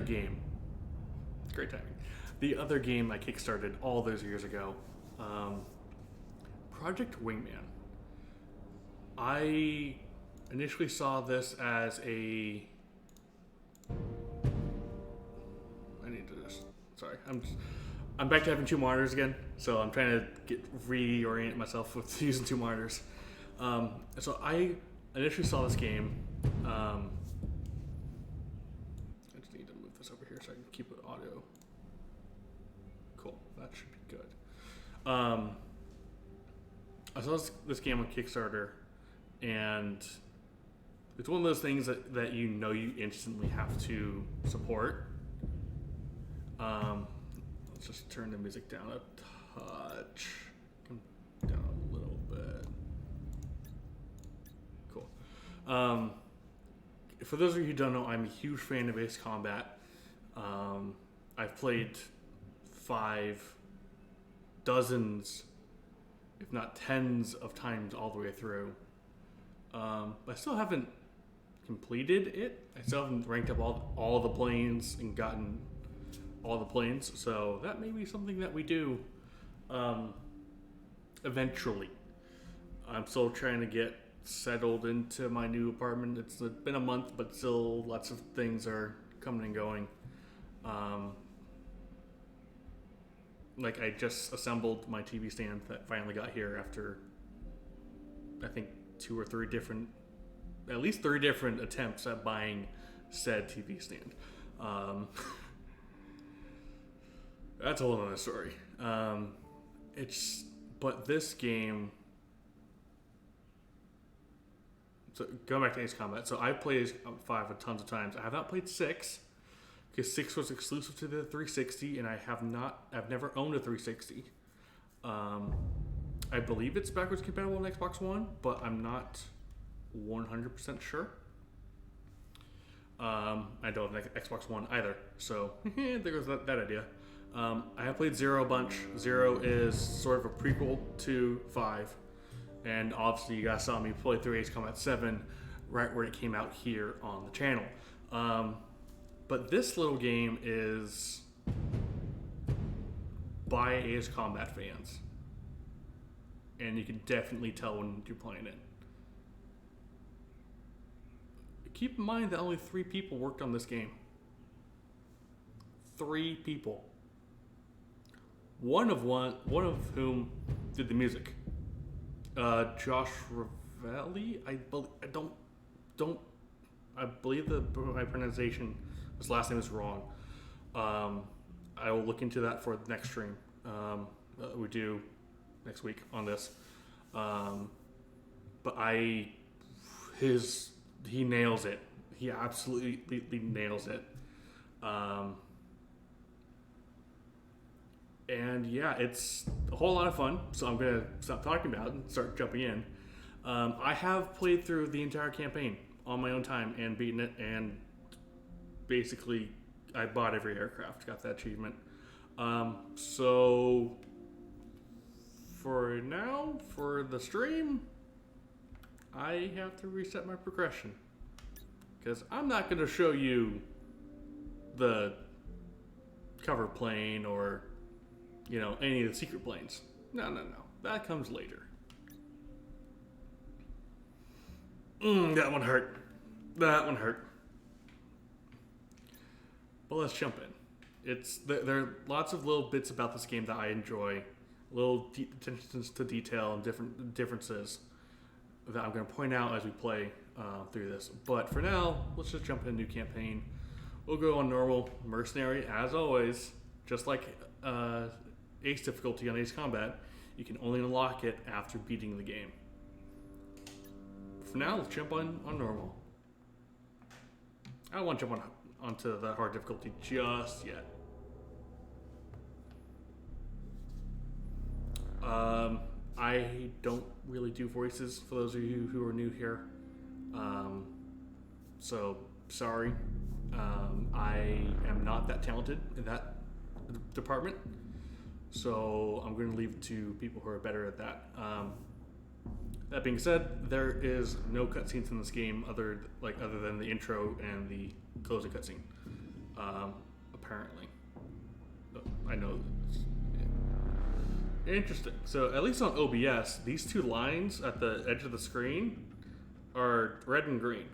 game, great timing. The other game I kickstarted all those years ago, Project Wingman. I initially saw this as a. I need to just. Sorry, I'm back to having two monitors again, so I'm trying to reorient myself with using two monitors. So I initially saw this game. I just need to move this over here so I can keep it audio. Cool, that should be good. I saw this game on Kickstarter, and it's one of those things that you instantly have to support. Let's just turn the music down a touch. Down a little bit. Cool. For those of you who don't know, I'm a huge fan of Ace Combat. I've played 5 dozens, if not tens of times all the way through. I still haven't completed it. I still haven't ranked up all the planes and gotten all the planes. So that may be something that we do eventually. I'm still trying to get settled into my new apartment. It's been a month, but still lots of things are coming and going. Like I just assembled my TV stand that finally got here after I think at least 3 different attempts at buying said TV stand. That's a whole other story. But this game. So going back to Ace Combat, so I played 5 a tons of times. I have not played 6 because 6 was exclusive to the 360, and I've never owned a 360. I believe it's backwards compatible on Xbox One, but I'm not 100% sure. I don't have an Xbox One either, so there goes that idea. I have played 0 a bunch. 0 is sort of a prequel to 5. And obviously you guys saw me play through Ace Combat 7 right when it came out here on the channel. But this little game is by Ace Combat fans. And you can definitely tell when you're playing it. Keep in mind that only 3 people worked on this game. 3 people. One of whom did the music. Josh Ravelli, I believe my pronunciation, his last name is wrong. I will look into that for the next stream we do next week on this. But he nails it. He absolutely nails it. And yeah, it's a whole lot of fun, so I'm going to stop talking about it and start jumping in. I have played through the entire campaign on my own time and beaten it, and basically I bought every aircraft, got that achievement. So for now, for the stream, I have to reset my progression. Because I'm not going to show you the cover plane or any of the secret planes. No. That comes later. That one hurt. But let's jump in. There are lots of little bits about this game that I enjoy. Little attentions to detail and different differences that I'm going to point out as we play through this. But for now, let's just jump into a new campaign. We'll go on normal mercenary as always, just like Ace difficulty on Ace Combat. You can only unlock it after beating the game. For now, let's jump on normal. I don't want to jump onto the hard difficulty just yet. I don't really do voices for those of you who are new here. So, sorry. I am not that talented in that department. So, I'm going to leave it to people who are better at that. That being said, there is no cutscenes in this game other than the intro and the closing cutscene. apparently. I know. Yeah. Interesting. So at least on OBS, these two lines at the edge of the screen are red and green.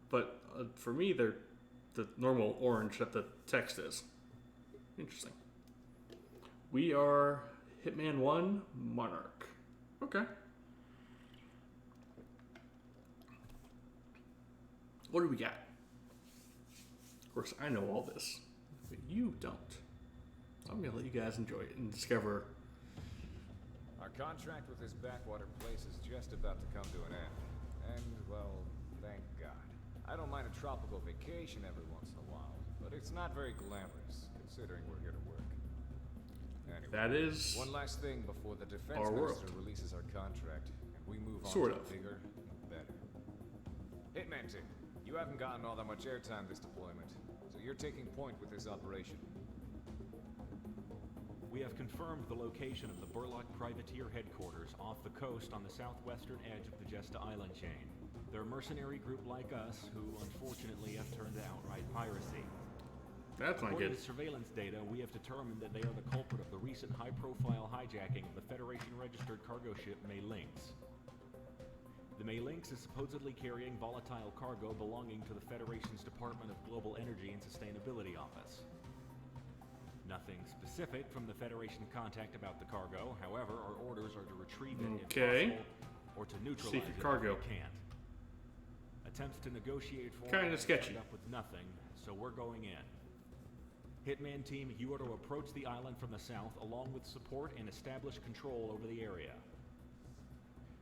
But for me, they're the normal orange that the text is. Interesting. We are Hitman 1 Monarch. Okay. What do we got? Of course, I know all this, but you don't. I'm going to let you guys enjoy it and discover. Our contract with this backwater place is just about to come to an end. And, well, thank God. I don't mind a tropical vacation every once in a while, but it's not very glamorous, considering we're here to work. Anyway, That is one last thing before the defense our minister world. releases our contract, and we move on Sort to of. bigger and better. Hitman team, you haven't gotten all that much airtime this deployment, so you're taking point with this operation. We have confirmed the location of the Burlock Privateer headquarters off the coast on the southwestern edge of the Jesta Island chain. They're a mercenary group like us who, unfortunately, have turned to outright piracy. That's not According good. to surveillance data, we have determined that they are the culprit of the recent high-profile hijacking of the Federation-registered cargo ship May Lynx. The May Lynx is supposedly carrying volatile cargo belonging to the Federation's Department of Global Energy and Sustainability Office. Nothing specific from the Federation contact about the cargo. However, our orders are to retrieve it if possible, or to neutralize Secret it cargo. if we can't. Attempts to negotiate for Kinda it have sketchy. turned up with nothing, so we're going in. Hitman team, you are to approach the island from the south along with support and establish control over the area.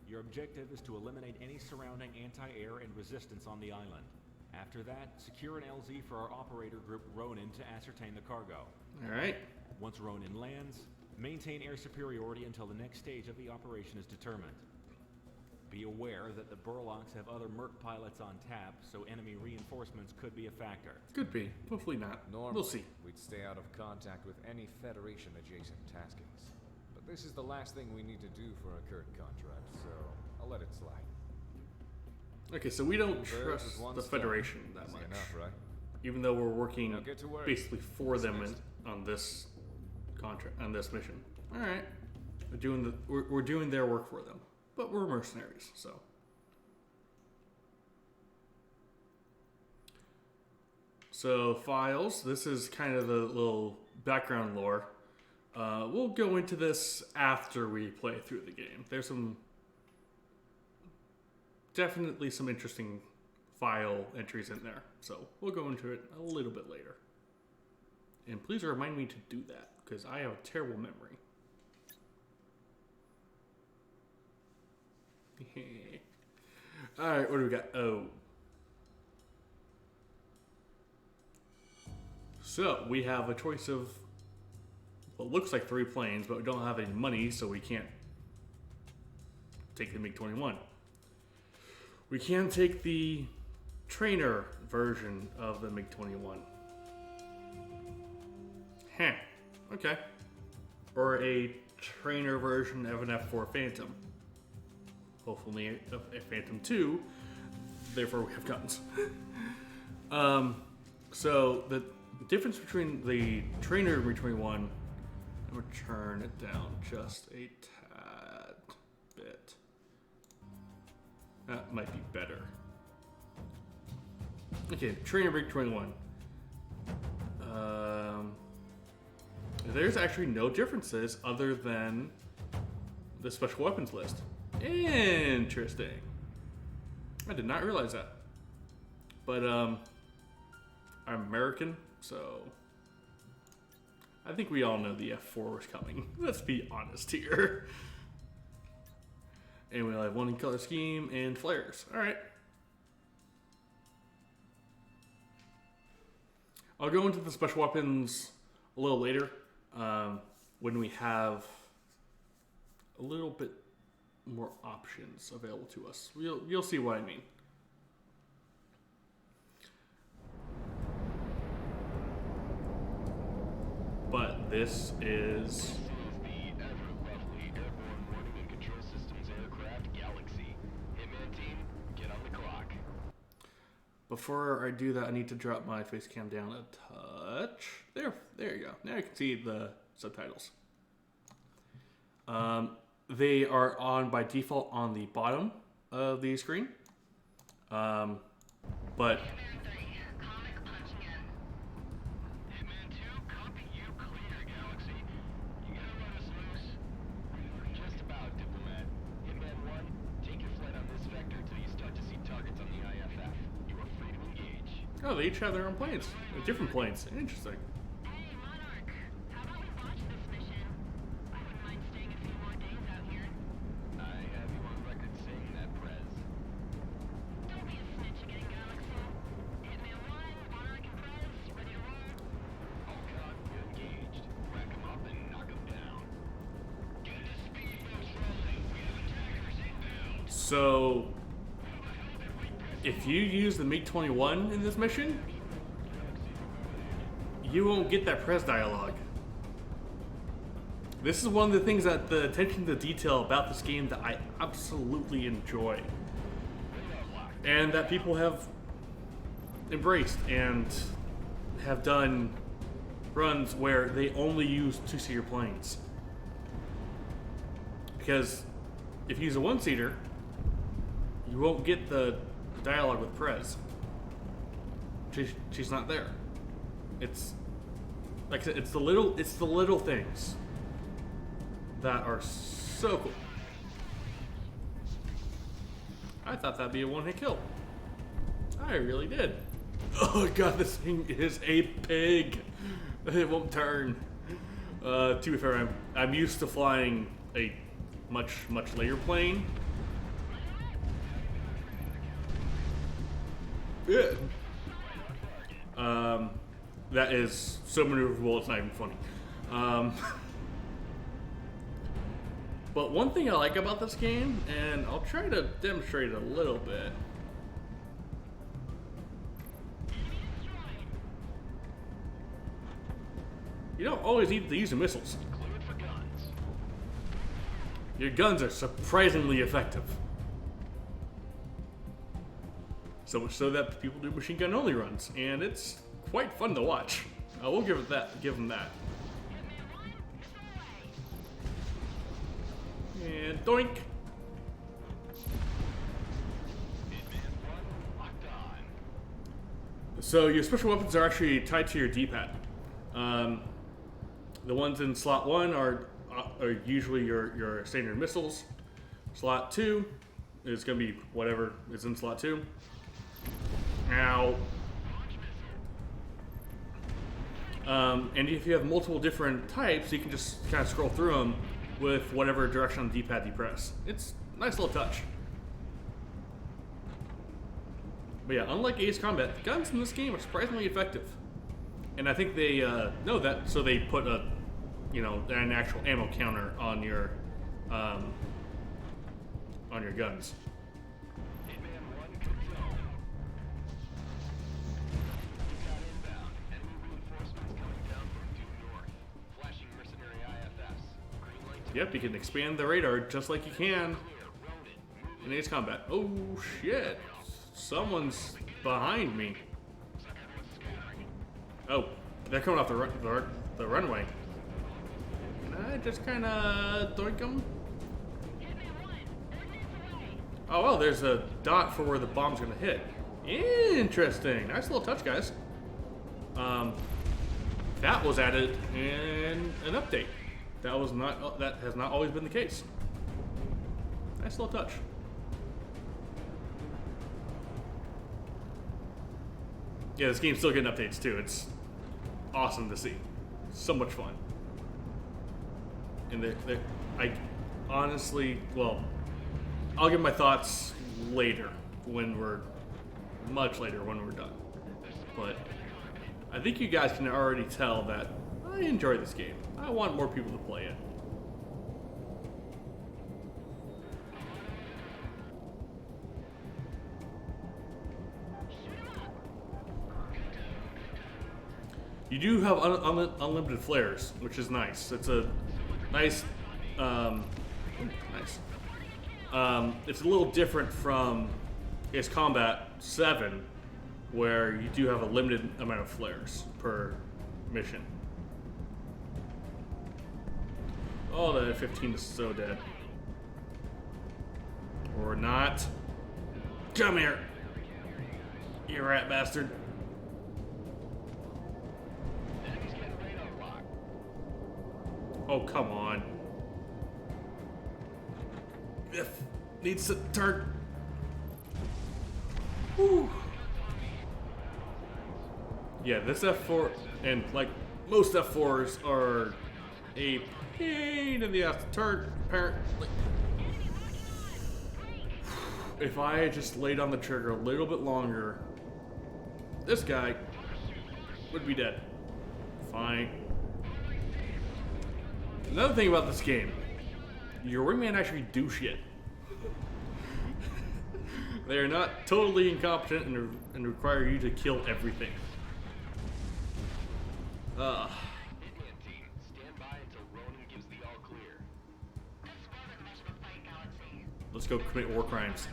Your objective is to eliminate any surrounding anti-air and resistance on the island. After that, secure an LZ for our operator group Ronin to ascertain the cargo. Alright. Once Ronin lands, maintain air superiority until the next stage of the operation is determined. Be aware that the Burlocks have other Merc pilots on tap, so enemy reinforcements could be a factor. Could be. Hopefully not. Normally, We'll see. we'd stay out of contact with any Federation-adjacent taskings. But this is the last thing we need to do for our current contract, so I'll let it slide. Okay, so we don't Two birds trust with one the stone. Federation that Easy much. enough, right? Even though we're working Now get to work. basically for them Dismissed. on this contract, on this mission. Alright. We're doing their work for them. But we're mercenaries, so. So, files. This is kind of the little background lore. We'll go into this after we play through the game. There's definitely some interesting file entries in there. So, we'll go into it a little bit later. And please remind me to do that, because I have a terrible memory. Alright, what do we got? Oh. So, we have a choice of what looks like 3 planes, but we don't have any money, so we can't take the MiG-21. We can take the trainer version of the MiG-21. Heh. Okay. Or a trainer version of an F-4 Phantom. Hopefully a Phantom 2. Therefore we have guns. So the difference between the trainer MiG-21, I'm going to turn it down just a tad bit. That might be better. Okay, trainer MiG-21. There's actually no differences other than the special weapons list. Interesting. I did not realize that. But I'm American, so I think we all know the F4 was coming. Let's be honest here. And we'll have one in color scheme and flares. Alright. I'll go into the special weapons a little later, when we have a little bit more options available to us. You'll see what I mean. But this is the ever-lovely airborne warning and control systems aircraft Galaxy. Hitman team, get on the clock. Before I do that, I need to drop my face cam down a touch. There you go. Now you can see the subtitles. They are on by default on the bottom of the screen. But oh, they each have their own planes. Different planes. Interesting. Hey, Monarch. How about we watch this mission? I wouldn't mind staying a few more days out here. I have you on record saying that, Prez. Don't be a snitch again, Galaxy. Hitman 1, Monarch and Prez, ready to roll. All caught, engaged. Rack 'em up and knock 'em down. Get the speedboats rolling. We have attackers inbound. So, if you use the MiG-21 in this mission, you won't get that press dialogue. This is one of the things that the attention to detail about this game that I absolutely enjoy. And that people have embraced and have done runs where they only use two-seater planes. Because if you use a one-seater, you won't get the dialogue with Prez. She's not there. It's like I said, it's the little things that are so cool. I thought that'd be a one-hit kill. I really did. Oh god, this thing is a pig. It won't turn. To be fair, I'm used to flying a much later plane. Yeah. That is so maneuverable, it's not even funny. But one thing I like about this game, and I'll try to demonstrate it a little bit. You don't always need to use the missiles. Cleared for guns. Your guns are surprisingly effective. So much so that people do machine gun only runs, and it's quite fun to watch. I will give them that. And doink. Hitman 1, locked on. So your special weapons are actually tied to your D-pad. The ones in slot 1 are usually your standard missiles. Slot 2 is going to be whatever is in slot 2. Now, and if you have multiple different types, you can just kind of scroll through them with whatever direction on the D-pad you press. It's a nice little touch. But yeah, unlike Ace Combat, the guns in this game are surprisingly effective. And I think they know that, so they put an actual ammo counter on your guns. Hitman 1, good zone. Recon inbound. Enemy reinforcements coming down from due north. Flashing mercenary IFFs. Green light to Yep, you can expand the radar just like you can clear. Rounded. in Ace Combat. Oh shit, someone's behind me. Oh, they're coming off the runway. Can I just kind of doink them? Hitman 1, ordnance away. Oh well, there's a dot for where the bomb's gonna hit. Interesting. Nice little touch, guys. That was added in an update. That has not always been the case. Nice little touch. Yeah, this game's still getting updates too. It's awesome to see. So much fun. And I honestly, well, I'll give my thoughts later much later when we're done. But I think you guys can already tell that I enjoy this game. I want more people to play it. You do have unlimited flares, which is nice. It's a nice, nice. It's a little different from Ace Combat 7, where you do have a limited amount of flares per mission. Oh, the F-15 is so dead. Or not. Come here, you rat bastard. Enemy's getting radar lock. Oh, come on. If needs to turn. Whew. Yeah, this F4, and like most F4s, are a pain in the ass to turn, apparently. If I had just laid on the trigger a little bit longer, this guy would be dead. Fine. Another thing about this game, your wingman actually do shit. They are not totally incompetent and require you to kill everything. Hitman team, stand by until Ronan gives the all clear. This wasn't much of a fight, Galaxy. Let's go commit war crimes.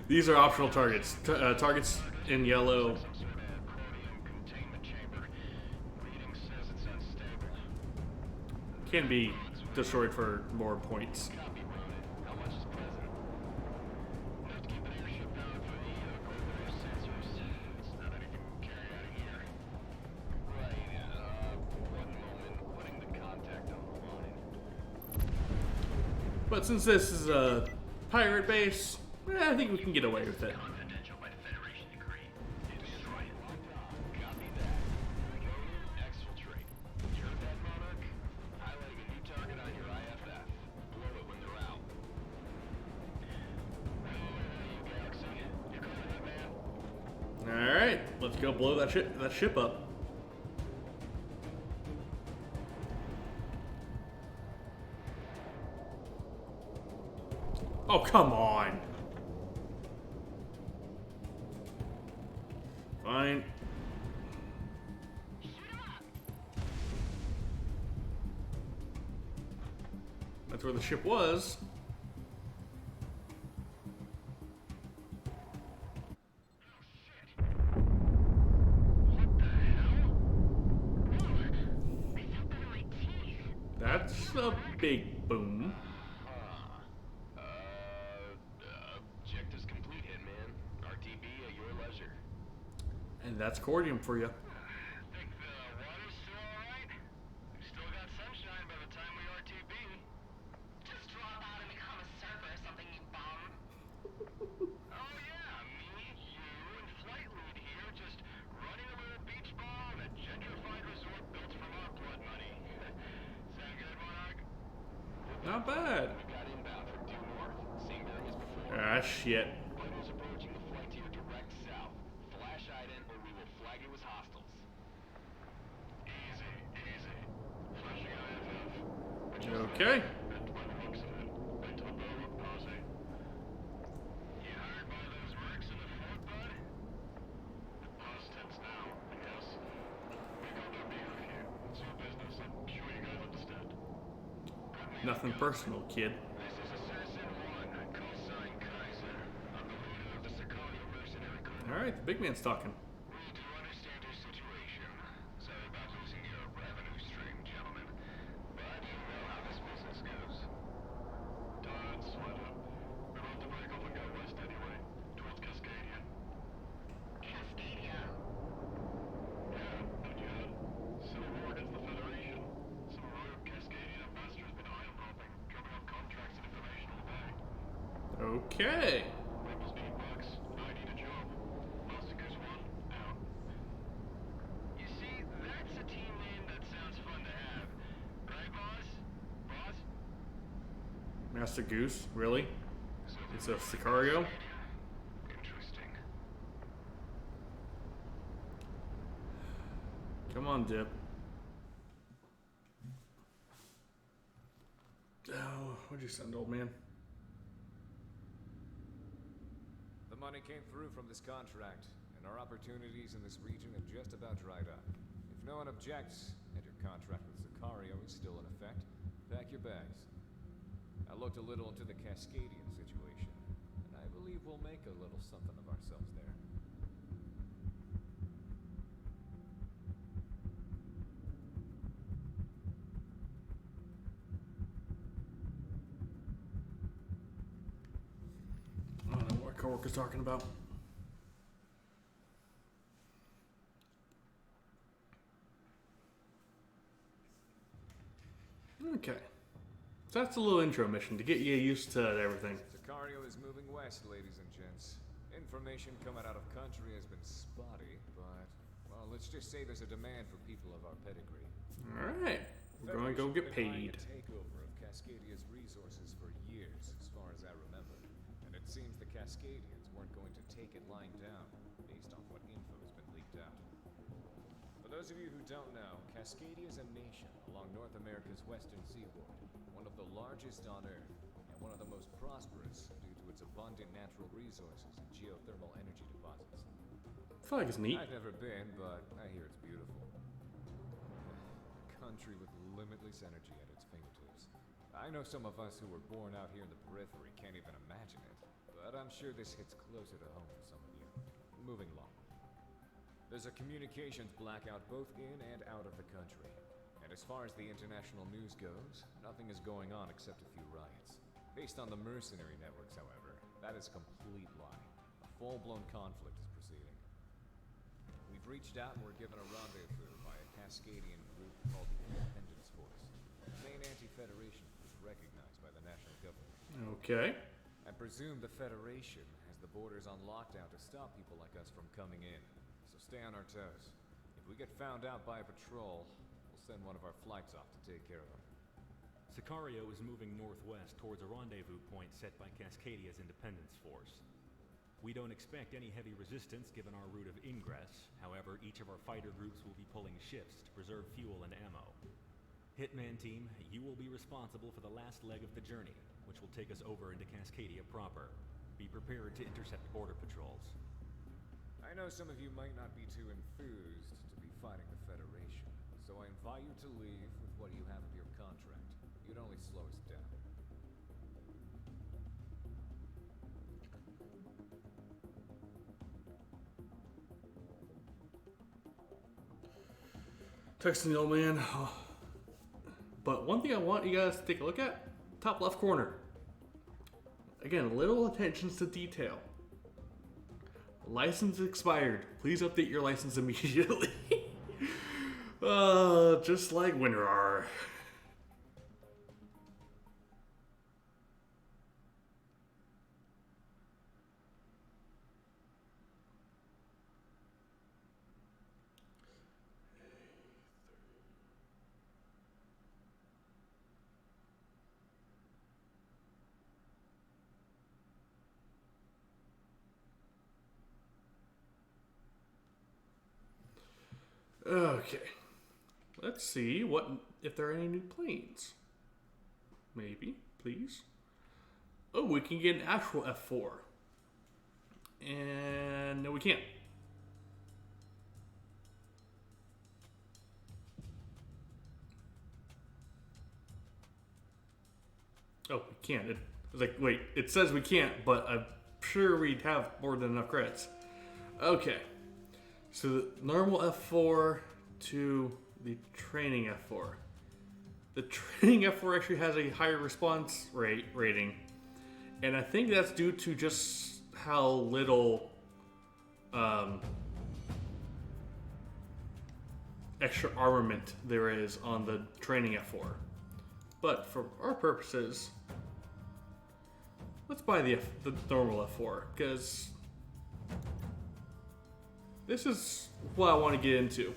These are optional targets. Targets in yellow. Some sort of chromium containment chamber. Reading says it's unstable. Can be destroyed for more points. Copy, Ronan. How much is present? Enough to keep an airship down for the coordinator sensors. It's not anything we can carry out of here. Right, one moment. Putting the contact on the line. But since this is a pirate base, I think we can get away with it. Confidential by the Federation decree. Destroy it. Copy that. Ronan, exfiltrate. You're that Monarch. Highlighting a new target on your IFF. Blow it when they're out. You Galaxy. You covered that, man? Alright, let's go blow that ship up. Oh, come on. Fine. That's where the ship was. What the hell? Whoa! I felt that in my teeth. That's a big boom. Objectives complete, Hitman. RTB at your leisure. And that's cordium for you. Think the water's still alright? We've still got sunshine by the time we RTB. Just drop out and become a surfer or something, you bum. Oh yeah, me, you, and Flight Lead here just running a little beach ball in a gentrified resort built from our blood money. Sound good, Monarch? Not bad. We got inbound from due north, same bearing as before. Ah, shit. Fighters approaching the flight to your direct south. Flash ident or we will flag you as hostiles. Easy, easy. Flashing IFF. Okay. At 20 looks of it. Mental build, posse. You hired by those wrecks in the fort, bud? Past tense now, I guess. We got their beef with you. It's your business. I'm sure you guys understand. Nothing personal, kid. This is Assassin 1, cosine Kaiser. I'm the leader of the Sicario mercenary corps. Alright, the big man's talking. We do understand your situation. Sorry about losing your revenue stream, gentlemen. But you know how this business goes. Don't sweat it. We're about to break off and go west anyway, towards Cascadia. Cascadia. Yeah, and yet, civil war against the Federation. Some rogue Cascadian ambassador's been island-hopping, dropping off contracts and information all day. Okay. Rebels need bucks. I need a job. Master Goose 1, out. You see, that's a team name that sounds fun to have. Right, boss? Boss? Master Goose, really? It's a Sicario? Interesting. Come on, Dip. Oh, what'd you send, old man? The money came through from this contract, and our opportunities in this region have just about dried up. If no one objects, and your contract with Sicario is still in effect, pack your bags. I looked a little into the Cascadian situation, and I believe we'll make a little something of ourselves there. Orc is talking about. Okay. So that's a little intro mission to get you used to everything. Sicario is moving west, ladies and gents. Information coming out of country has been spotty, but, well, let's just say there's a demand for people of our pedigree. Alright. We're going to go get paid. A takeover of Cascadia's resources for years, as far as I remember. And it seems the Cascadians weren't going to take it lying down, based on what info has been leaked out. For those of you who don't know, Cascadia is a nation along North America's western seaboard, one of the largest on Earth, and one of the most prosperous due to its abundant natural resources and geothermal energy deposits. I feel like it's neat. I've never been, but I hear it's beautiful. A country with limitless energy at its fingertips. I know some of us who were born out here in the periphery can't even imagine it, but I'm sure this hits closer to home for some of you. Moving along. There's a communications blackout both in and out of the country. And as far as the international news goes, nothing is going on except a few riots. Based on the mercenary networks, however, that is a complete lie. A full-blown conflict is proceeding. We've reached out and we're given a rendezvous by a Cascadian group called the Independence Force. The main anti-Federation group recognized by the national government. Okay. I presume the Federation has the borders on lockdown to stop people like us from coming in. So stay on our toes. If we get found out by a patrol, we'll send one of our flights off to take care of them. Sicario is moving northwest towards a rendezvous point set by Cascadia's Independence Force. We don't expect any heavy resistance given our route of ingress. However, each of our fighter groups will be pulling shifts to preserve fuel and ammo. Hitman team, you will be responsible for the last leg of the journey, which will take us over into Cascadia proper. Be prepared to intercept border patrols. I know some of you might not be too enthused to be fighting the Federation, so I invite you to leave with what you have of your contract. You'd only slow us down. Texting the old man. But one thing I want you guys to take a look at, top left corner. Again, little attentions to detail. License expired. Please update your license immediately. Just like WinRAR. Okay. Let's see if there are any new planes. Maybe, please. Oh, we can get an actual F4. And no, we can't. Oh, we can't. It was like, wait, it says we can't, but I'm sure we'd have more than enough credits. Okay. So the normal F4 to the training F4. The training F4 actually has a higher response rating. And I think that's due to just how little extra armament there is on the training F4. But for our purposes, let's buy the normal F4, because this is what I want to get into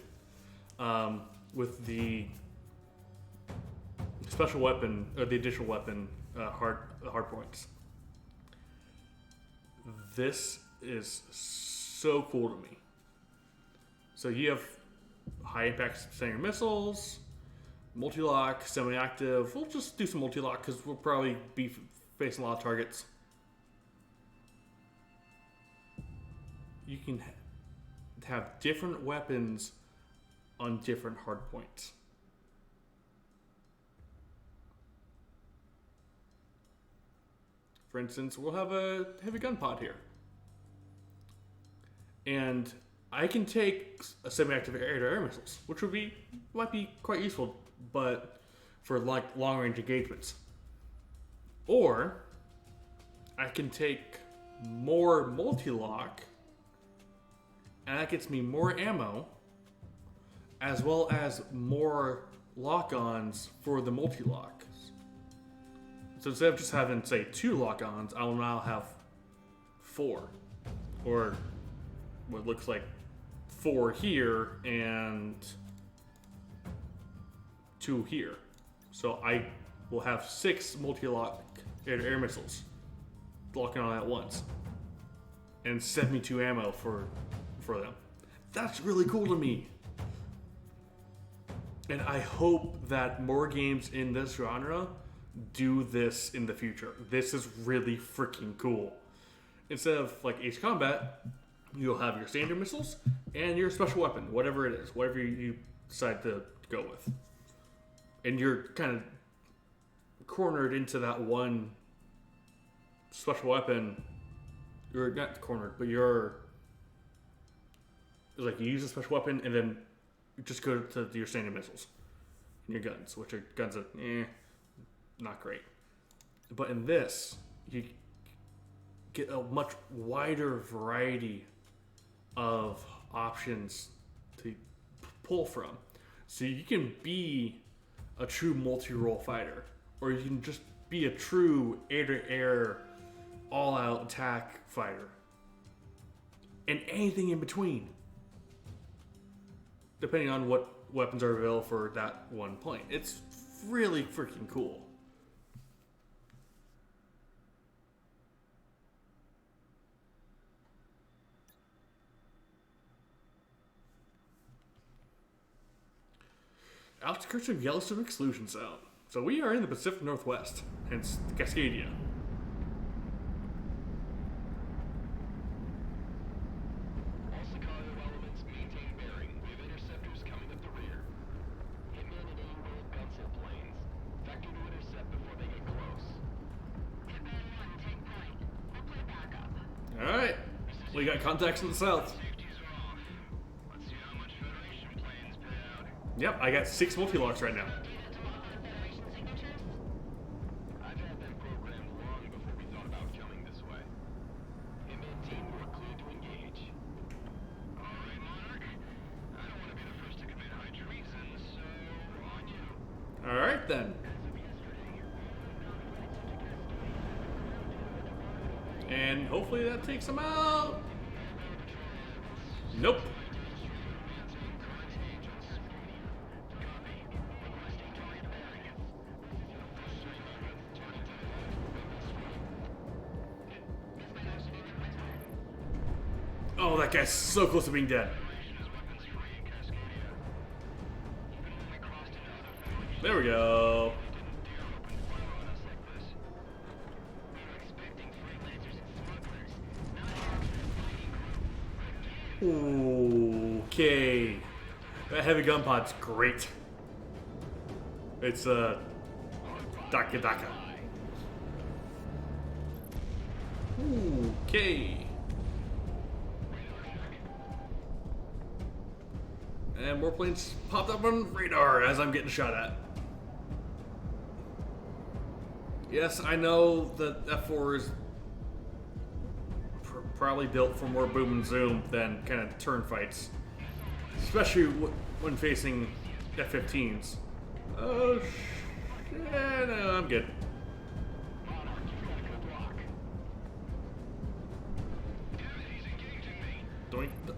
with the special weapon, or the additional weapon hard points. This is so cool to me. So you have high impact Stinger missiles, multi-lock, semi-active. We'll just do some multi-lock because we'll probably be facing a lot of targets. You can have different weapons on different hard points. For instance, we'll have a heavy gun pod here. And I can take a semi-active air-to-air missiles, which might be quite useful, but for like long-range engagements. Or I can take more multi-lock, and that gets me more ammo, as well as more lock-ons for the multi-locks. So instead of just having, say, 2 lock-ons, I will now have 4. Or what looks like 4 here and 2 here. So I will have 6 multi-lock air missiles locking on at once. And 72 ammo for them. That's really cool to me. And I hope that more games in this genre do this in the future. This is really freaking cool. Instead of like Ace Combat, you'll have your standard missiles and your special weapon, whatever it is, whatever you decide to go with. And you're kind of cornered into that one special weapon. You're not cornered, but you're like you use a special weapon and then you just go to your standard missiles and your guns, which are guns that not great. But in this, you get a much wider variety of options to pull from. So you can be a true multi-role fighter, or you can just be a true air-to-air, all-out attack fighter, and anything in between, depending on what weapons are available for that one plane. It's really freaking cool. Outskirts of Yellowstone Exclusion Zone. So we are in the Pacific Northwest, hence Cascadia. All Sicario elements maintain bearing. We have interceptors coming up the rear. Hitman and AIM Gunsel planes. Vector to intercept before they get close. Hitman 1, take point. We'll play backup. Alright, we got contacts in the south. Safeties are off. Let's see how much Federation planes pay out. Yep, I got 6 multi-locks right now. Data to modify Federation signatures? I've had them programmed long before we thought about coming this way. Hitman team, we're clear to engage. All right, Monarch. I don't want to be the first to commit high treason, so on you. Alright then. And hopefully that takes him out. Nope. Oh, that guy's so close to being dead. There we go. Okay. That heavy gun pod's great. It's Daka Daka. Okay. And more planes popped up on radar as I'm getting shot at. Yes, I know that F4 is probably built for more boom and zoom than kind of turn fights. Especially when facing F-15s. Oh, yeah, no, I'm good.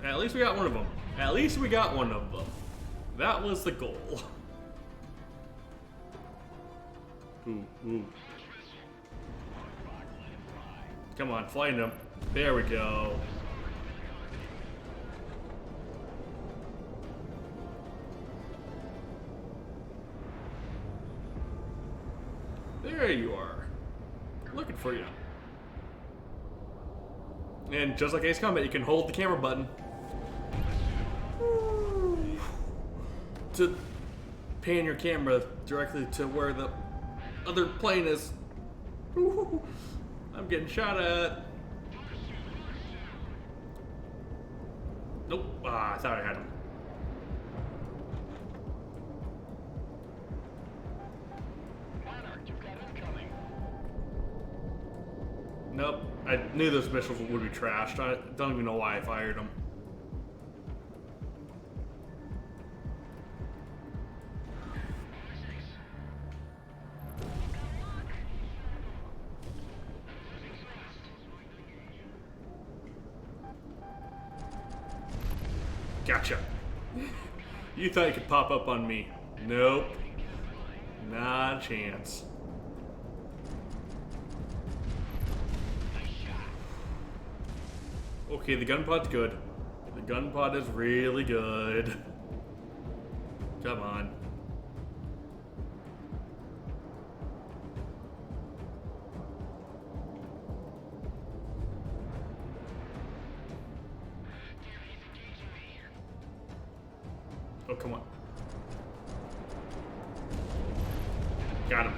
At least we got one of them. At least we got one of them. That was the goal. Ooh, ooh. Come on, fly into him. There we go. There you are. Looking for you. And just like Ace Combat, you can hold the camera button to pan your camera directly to where the other plane is. I'm getting shot at. Nope. Ah, I thought I had him. Monarch, you've got incoming. Nope. I I knew those missiles would be trashed. I don't even know why I fired them. Gotcha. You thought you could pop up on me. Nope. Not a chance. Okay, the gun pod's good. The gun pod is really good. Come on. Oh, come on. Got him.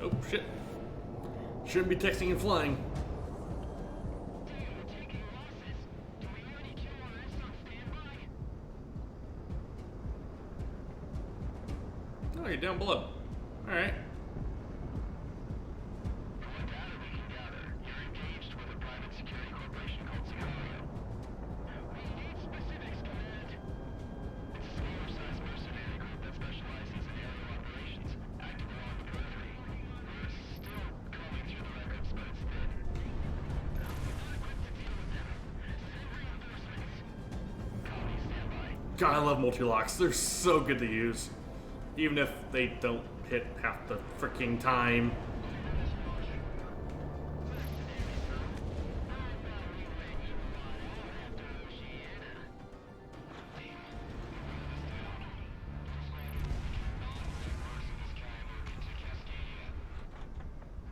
Oh, shit. Shouldn't be texting and flying. Oh, you're down below. Alright. God, I love multi-locks. They're so good to use. Even if they don't hit half the freaking time.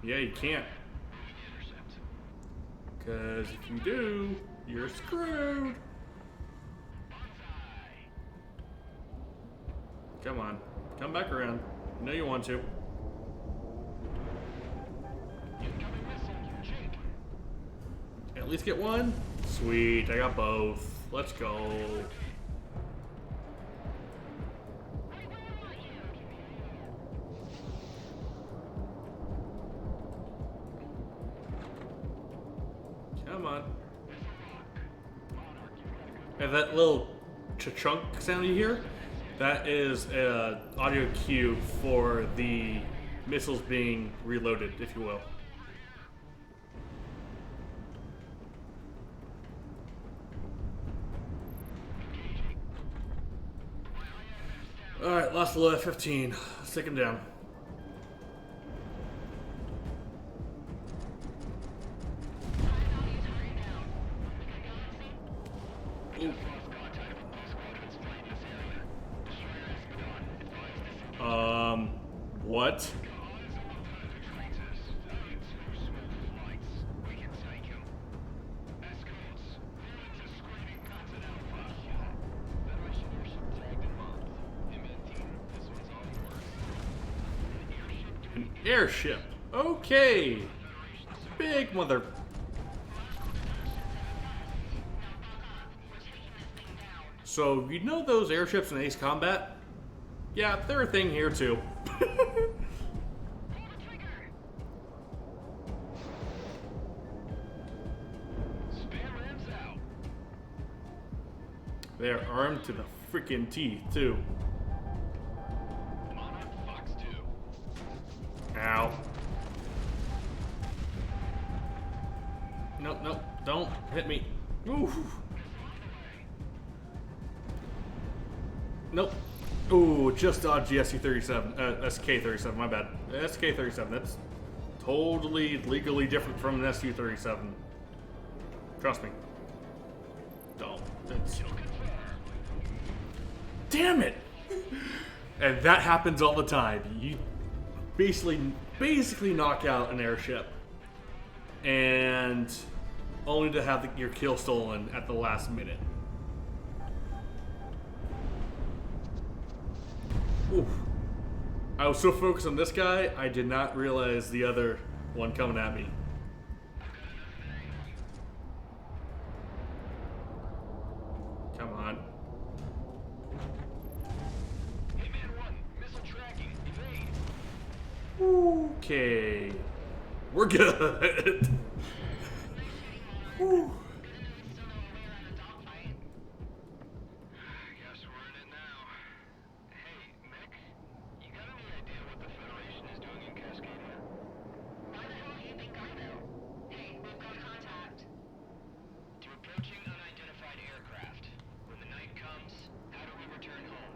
Yeah, you can't. Because if you do, you're screwed. Come on. Come back around. I know you want to. At least get one? Sweet, I got both. Let's go. Come on. And that little chunk sound you hear? That is an audio cue for the missiles being reloaded, if you will. Alright, lost the 15. Let's take him down. Ooh. What? An airship. Okay. Big mother. So, you know those airships in Ace Combat? Yeah, they're a thing here too. They're armed to the freaking teeth too. Ow. Nope, nope, don't hit me. Oof. Nope. Ooh, just dodged the SC-37, SK-37, my bad. SK-37, that's totally legally different from an SU-37. Trust me. Don't. That's... Damn it! And that happens all the time. You basically knock out an airship, and only to have your kill stolen at the last minute. Oof. I was so focused on this guy, I did not realize the other one coming at me. Come on. Okay. We're good. Whew. I guess we're in it now. Hey, Mick, you got any idea what the Federation is doing in Cascadia? Why the hell do you think I know? Hey, we've got contact. To approaching unidentified aircraft. When the night comes, how do we return home?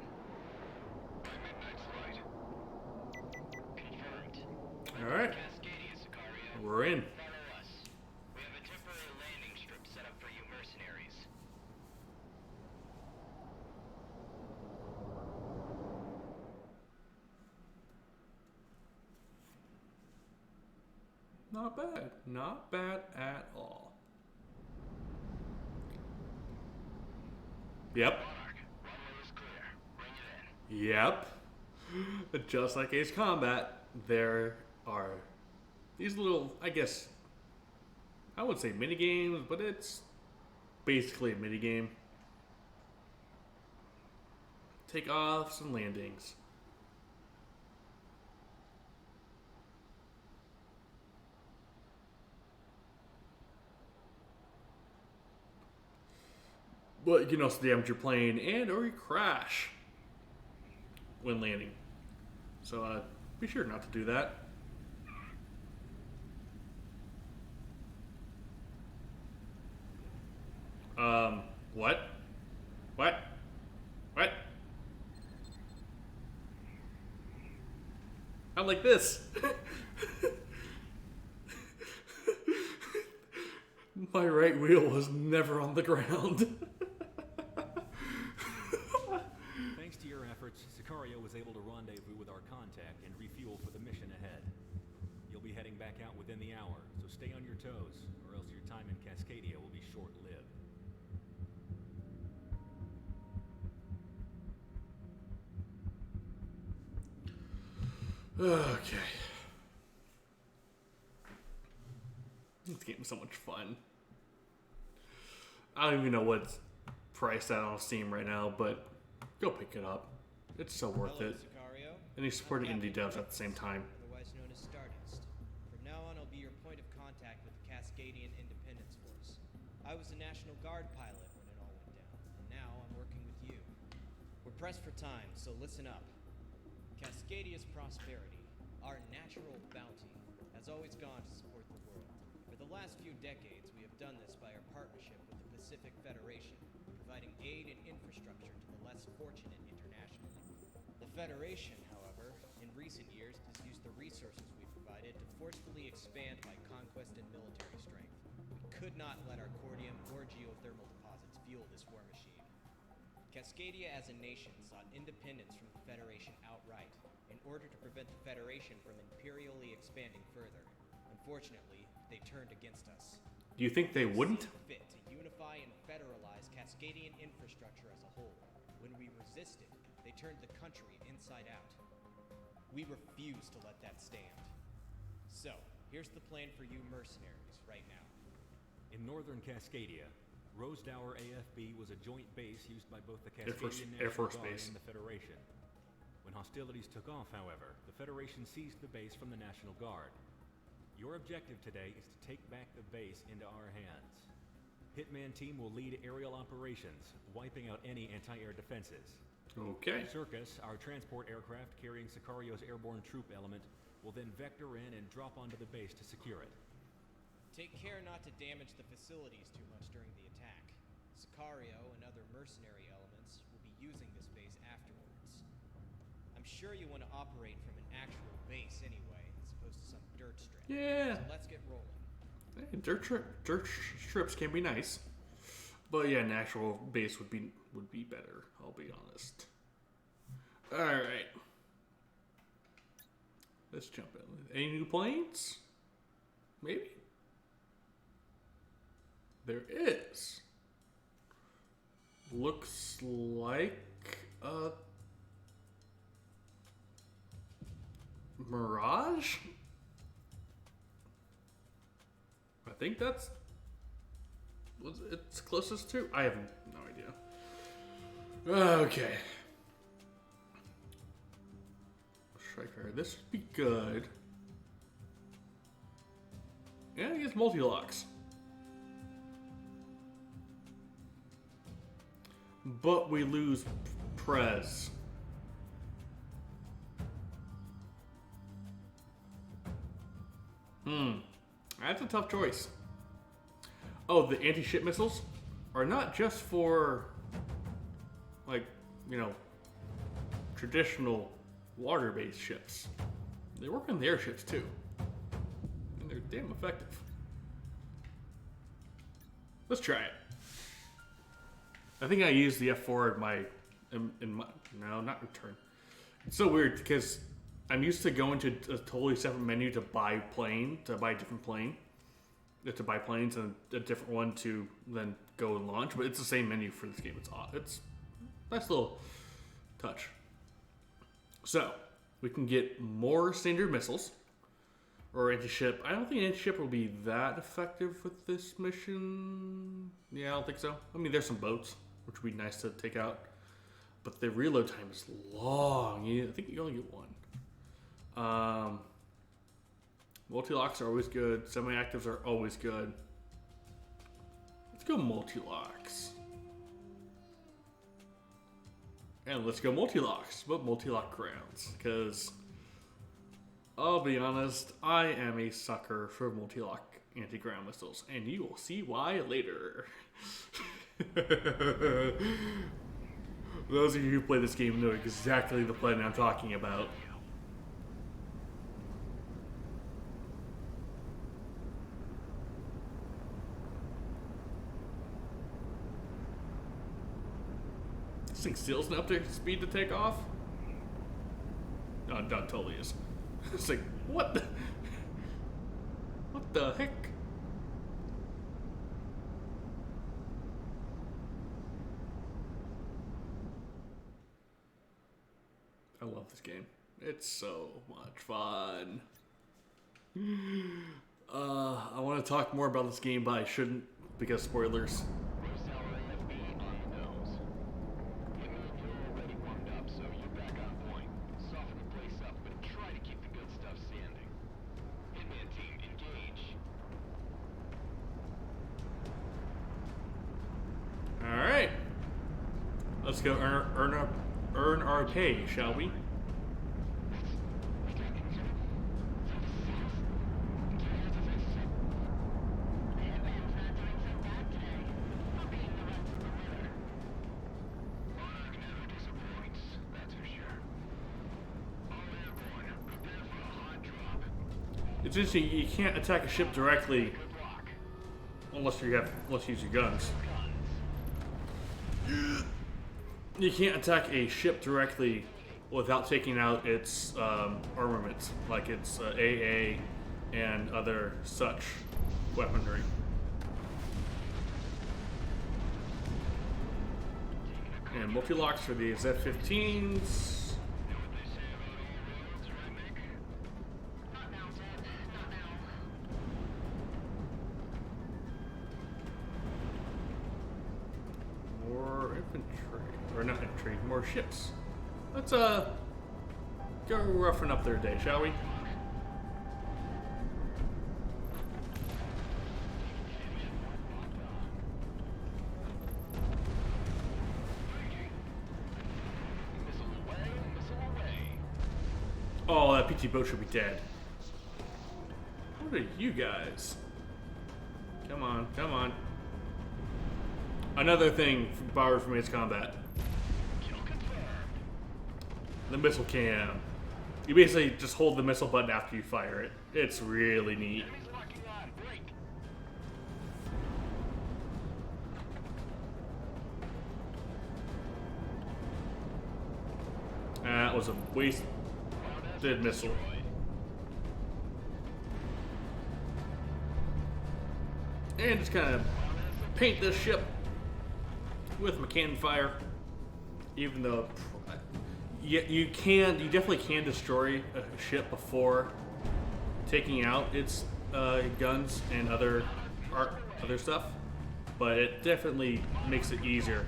By midnight's light. Confirmed. All right. Cascadia, Sicario. We're in. Follow us. We have a temporary landing strip set up for you mercenaries. Not bad. Not bad at all. Yep. Monarch, runway is clear. Bring it in. Yep. Just like Ace Combat, there are these little, I guess, I would say mini games, but it's basically a mini game. Takeoffs and landings. But you can also damage your plane and or you crash when landing. So be sure not to do that. What? What? What? I'm like this. My right wheel was never on the ground. Thanks to your efforts, Sicario was able to rendezvous with our contact and refuel for the mission ahead. You'll be heading back out within the hour, so stay on your toes, or else your time in Cascadia will be short-lived. Okay. This game is so much fun. I don't even know what it's priced at on Steam right now, but go pick it up. It's so worth Hello, it. Sicario. And he's supporting I'm indie Captain devs at the same time. Otherwise known as Stardust. From now on, I'll be your point of contact with the Cascadian Independence Force. I was a National Guard pilot when it all went down, and now I'm working with you. We're pressed for time, so listen up. Cascadia's prosperity, our natural bounty, has always gone to support the world. For the last few decades, we have done this by our partnership with the Pacific Federation, providing aid and infrastructure to the less fortunate internationally. The Federation, however, in recent years has used the resources we provided to forcefully expand by conquest and military strength. We could not let our cordium or geothermal deposits fuel this war machine. Cascadia as a nation sought independence from the Federation outright in order to prevent the Federation from imperially expanding further. Unfortunately, they turned against us. Do you think they wouldn't? Fit to unify and federalize Cascadian infrastructure as a whole. When we resisted, they turned the country inside out. We refuse to let that stand. So, here's the plan for you mercenaries right now. In northern Cascadia, Rosedower AFB was a joint base used by both the Air Force- Cascadian Air National Force Guard Base. and the Federation. When hostilities took off, however, the Federation seized the base from the National Guard. Your objective today is to take back the base into our hands. Hitman team will lead aerial operations, wiping out any anti-air defenses. Okay. Circus, our transport aircraft carrying Sicario's airborne troop element, will then vector in and drop onto the base to secure it. Take care not to damage the facilities too much during the attack. Sicario and other mercenary elements will be using this base afterwards. I'm sure you want to operate from an actual base anyway, as opposed to some dirt strip. Yeah. So let's get rolling. Hey, dirt strips can be nice, but yeah, an actual base would be better. I'll be honest. All right, let's jump in. Any new planes? Maybe. There is. Looks like a Mirage. I think that's what it's closest to. I have no idea. Okay. Striker, this would be good. And he gets multi-locks. But we lose Prez. That's a tough choice. Oh, the anti-ship missiles are not just for, like, you know, traditional water-based ships. They work on the airships too. And they're damn effective. Let's try it. I think I used the F4 in my no, not return. It's so weird because I'm used to going to a totally separate menu to buy a different plane. To buy planes and a different one to then go and launch, but it's the same menu for this game. It's a nice little touch. So we can get more standard missiles or anti-ship. I don't think anti-ship will be that effective with this mission. Yeah, I don't think so. I mean, there's some boats, which would be nice to take out, but the reload time is long. I think you only get one. Multi-locks are always good. Semi-actives are always good. Let's go multi-locks. And let's go multi-locks, but multi-lock grounds. Because, I'll be honest, I am a sucker for multi-lock anti-ground missiles. And you will see why later. Those of you who play this game know exactly the plane I'm talking about. This thing still's enough to speed to take off? No, it totally is. It's like, what the? What the heck? I love this game. It's so much fun. I want to talk more about this game, but I shouldn't because spoilers. Let's go earn our pay, shall we? It's interesting. You can't attack a ship directly unless you use your guns. You can't attack a ship directly without taking out its armaments, like its AA and other such weaponry. And multi-locks for the Z-15s. More ships. Let's go roughen up their day, shall we? Oh, that PT boat should be dead. What are you guys? Come on, come on. Another thing borrowed from Ace Combat. The missile cam. You basically just hold the missile button after you fire it. It's really neat. That was a wasted missile. And just kind of paint this ship with my cannon fire, even though you definitely can destroy a ship before taking out its guns and other stuff, but it definitely makes it easier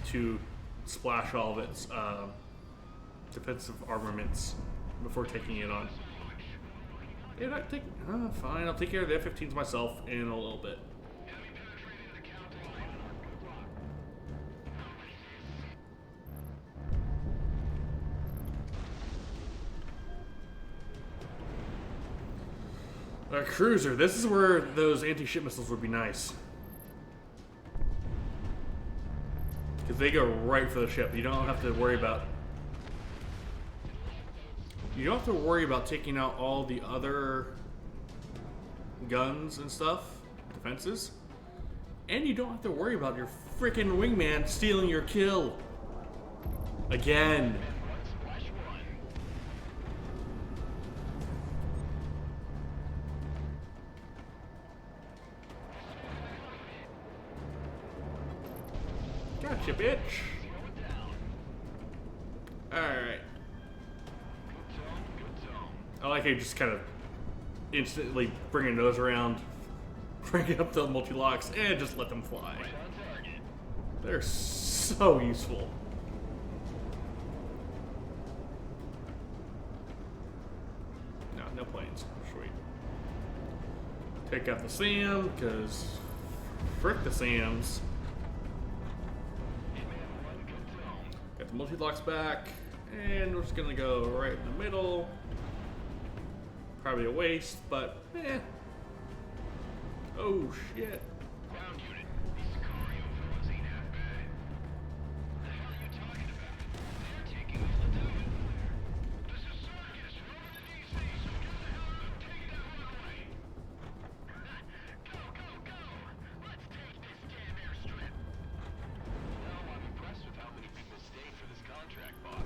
to splash all of its defensive armaments before taking it on. And I take, fine, I'll take care of the F-15s myself in a little bit. A cruiser. This is where those anti-ship missiles would be nice. Because they go right for the ship. You don't have to worry about... You don't have to worry about taking out all the other guns and stuff, defenses. And you don't have to worry about your freaking wingman stealing your kill. Again. Gotcha, bitch. Alright. I like how you just kind of instantly bring your nose around, bring it up to the multi-locks, and just let them fly. They're so useful. No, no planes. Sweet. Take out the SAM, because frick the SAMs. Got the multi-locks back, and we're just gonna go right in the middle. Probably a waste, but eh. Oh shit. Ground unit, these Sicario fellas ain't half bad. The hell are you talking about? They're taking us to Devon. This is Sarkis, over the DC, so get the hell out and take that one away. Go, go, go! Let's take this damn airstrip. No, I'm impressed with how many people stayed for this contract, boss.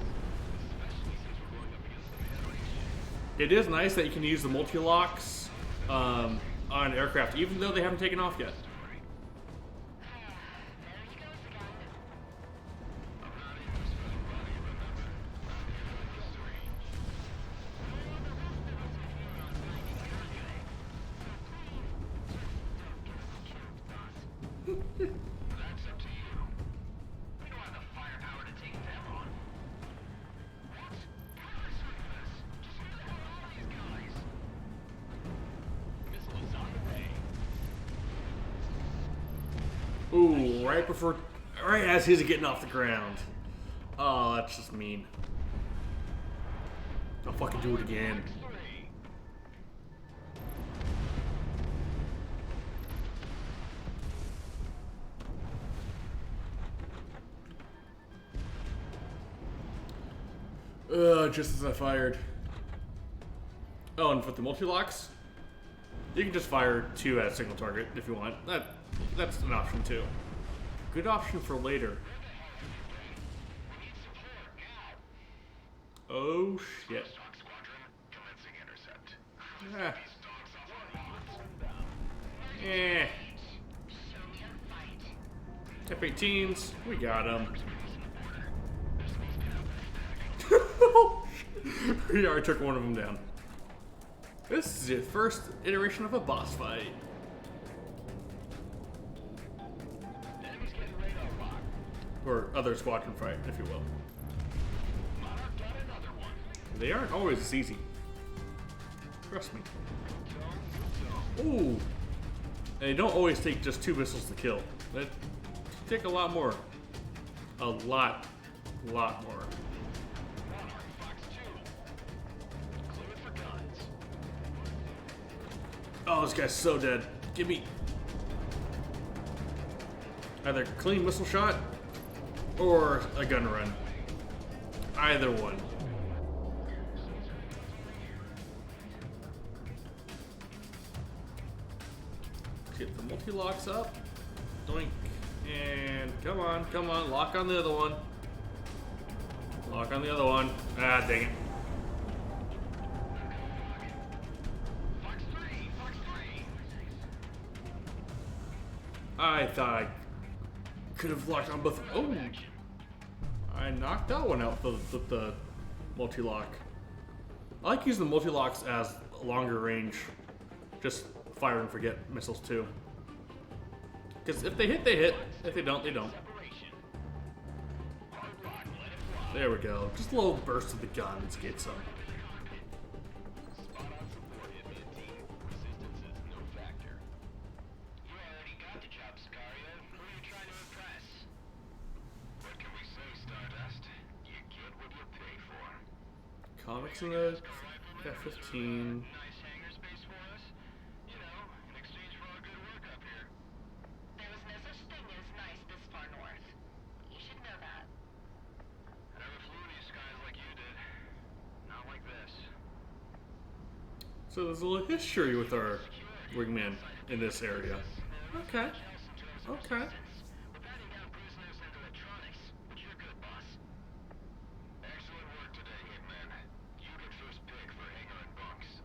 Especially since we're going up against the Federation. It is nice that you can use the multi-locks on aircraft, even though they haven't taken off yet. That's up to you. We don't have the firepower to take them on. What? What's with this? Just who the hell are all these guys? Missile is on the way. Ooh, right as he's getting off the ground. Oh, that's just mean. I'll fucking do it again. Just as I fired. Oh, and with the multi-locks, you can just fire 2 at a single target if you want. That's an option too. Good option for later. Oh shit. Stock squadron, commencing intercept. Ah. These dogs off our Eh. Show me a fight. F-18s, we got them. We already took one of them down. This is the first iteration of a boss fight. Enemy's getting radar lock. Or other squadron fight, if you will. Monarch got another one. They aren't always this easy. Trust me. Ooh. And they don't always take just 2 missiles to kill. They take a lot more. A lot more. Monarch Fox 2. Cleared for guns. Oh, this guy's so dead. Give me either clean missile shot or a gun run. Either one. Get the multi-locks up. Doink. And come on, lock on the other one. Lock on the other one. Ah, dang it. Fox 3. Fox 3. I thought I could have locked on both. Oh, I knocked that one out with the multi-lock. I like using the multi-locks as longer range, just fire and forget missiles too. Because if they hit, they hit. If they don't, they don't. There we go. Just a little burst of the guns gets them. Spot on support hit me. What's in the F-15? Nice hangar space for us. You know, in exchange for our good work up here. There was no such thing as nice this far north. You should know that. I never flew in these skies like you did. Not like this. So there's a little history with our wingman in this area. Okay. Okay. We're batting down prisoners and electronics, but you're good, boss. Excellent work today, Hitman. You get first pick for hangar and bunks.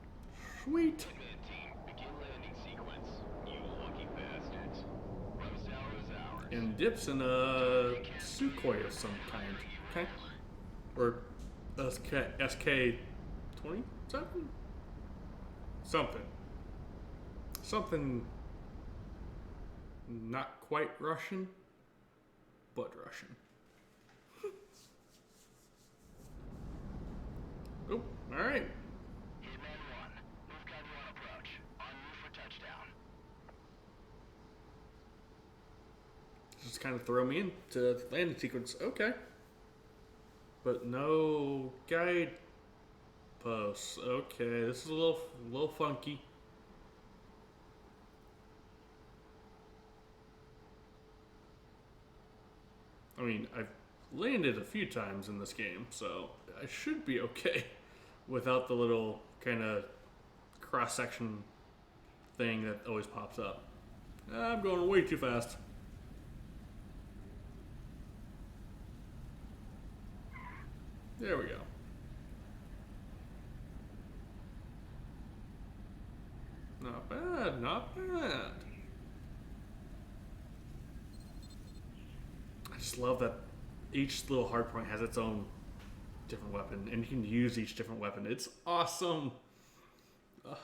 Sweet. Hitman team, begin landing sequence. You lucky bastards. Roast hour is ours. And dips in a Sukhoi of some kind. Okay. Or SK-27? Something not quite Russian, but Russian. Oh, alright. Hitman 1, move cover on approach. En route for touchdown. Just kind of throw me into the landing sequence. Okay. But no guide posts. Okay, this is a little funky. I mean, I've landed a few times in this game, so I should be okay without the little kind of cross-section thing that always pops up. I'm going way too fast. There we go. Not bad, not bad. I just love that each little hardpoint has its own different weapon, and you can use each different weapon. It's awesome. Ugh,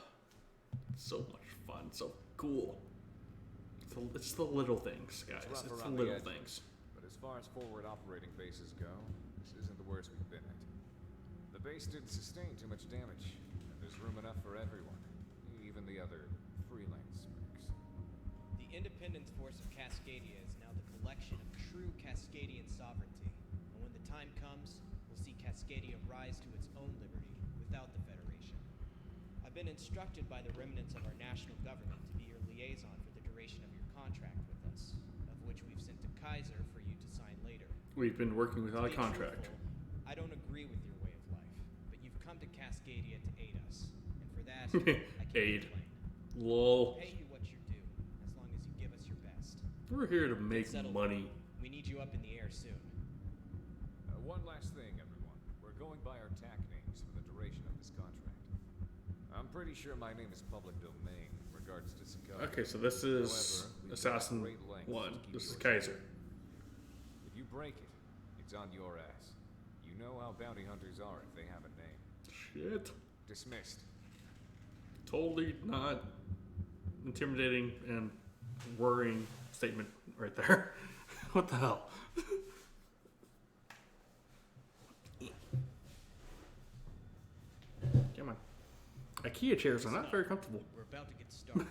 so much fun, so cool. It's the little things, guys. It's rough It's the around the little edges. things. But as far as forward operating bases go, this isn't the worst we've been at. The base didn't sustain too much damage, and there's room enough for everyone, even the other freelance mercs. The Independence Force of Cascadia is now the collection of true Cascadian sovereignty. And when the time comes, we'll see Cascadia rise to its own liberty without the Federation. I've been instructed by the remnants of our national government to be your liaison for the duration of your contract with us, of which we've sent to Kaiser for you to sign later. We've been working without a To be contract. truthful, I don't agree with your way of life, but you've come to Cascadia to aid us, and for that, I can't Aid. complain. Lol. We'll pay you what you're due, as long as you give us your best. We're here to make Settled. money. We need you up in the air soon. One last thing, everyone. We're going by our TAC names for the duration of this contract. I'm pretty sure my name is public domain in regards to Sicario. Okay, so this is However, we've Assassin gone to great lengths 1. to keep This is yours Kaiser. safe. If you break it, it's on your ass. You know how bounty hunters are if they have a name. Shit. Dismissed. Totally not intimidating and worrying statement right there. What the hell? Come on. IKEA chairs are not very comfortable. We're about to get started.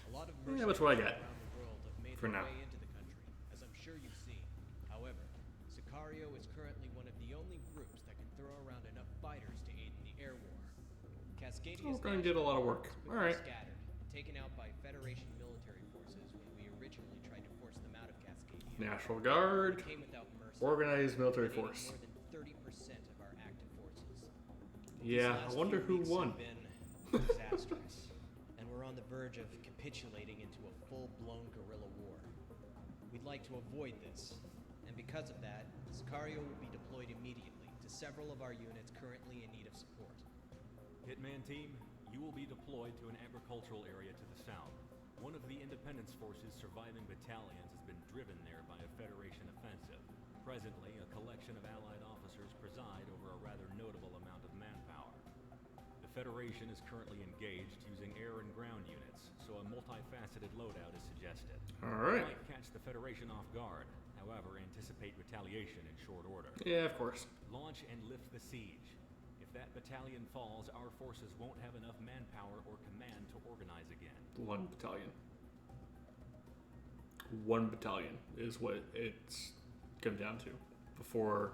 A lot of Yeah, that's what I mercenaries got. around the world have made For their now. way into the country, as I'm sure you've seen. However, Sicario is currently one of the only groups that can throw around enough fighters to aid in the air war. Cascadia's Oh, we're gonna get a lot of work. national All right. guard is quickly scattered and taken out by Federation military forces when we originally tried to force them out of Cascadia. National Guard. They came without mercy, Organized military eliminating force. more than 30% of our active forces. Yeah, I These last wonder few who weeks won. have been disastrous, and we're on the verge of capitulating into a full-blown guerrilla war. We'd like to avoid this, and because of that, Sicario will be deployed immediately to several of our units currently in need of support. Hitman team, you will be deployed to an agricultural area to the south. One of the Independence Force's surviving battalions has been driven there by a Federation offensive. Presently, a collection of Allied officers preside over a rather notable amount of manpower. The Federation is currently engaged using air and ground units, so a multifaceted loadout is suggested. Alright. It might catch the Federation off guard, however, anticipate retaliation in short order. Yeah, of course. Launch and lift the siege. If that battalion falls, our forces won't have enough manpower or command to organize again. 1 battalion. 1 battalion is what it's come down to. Before,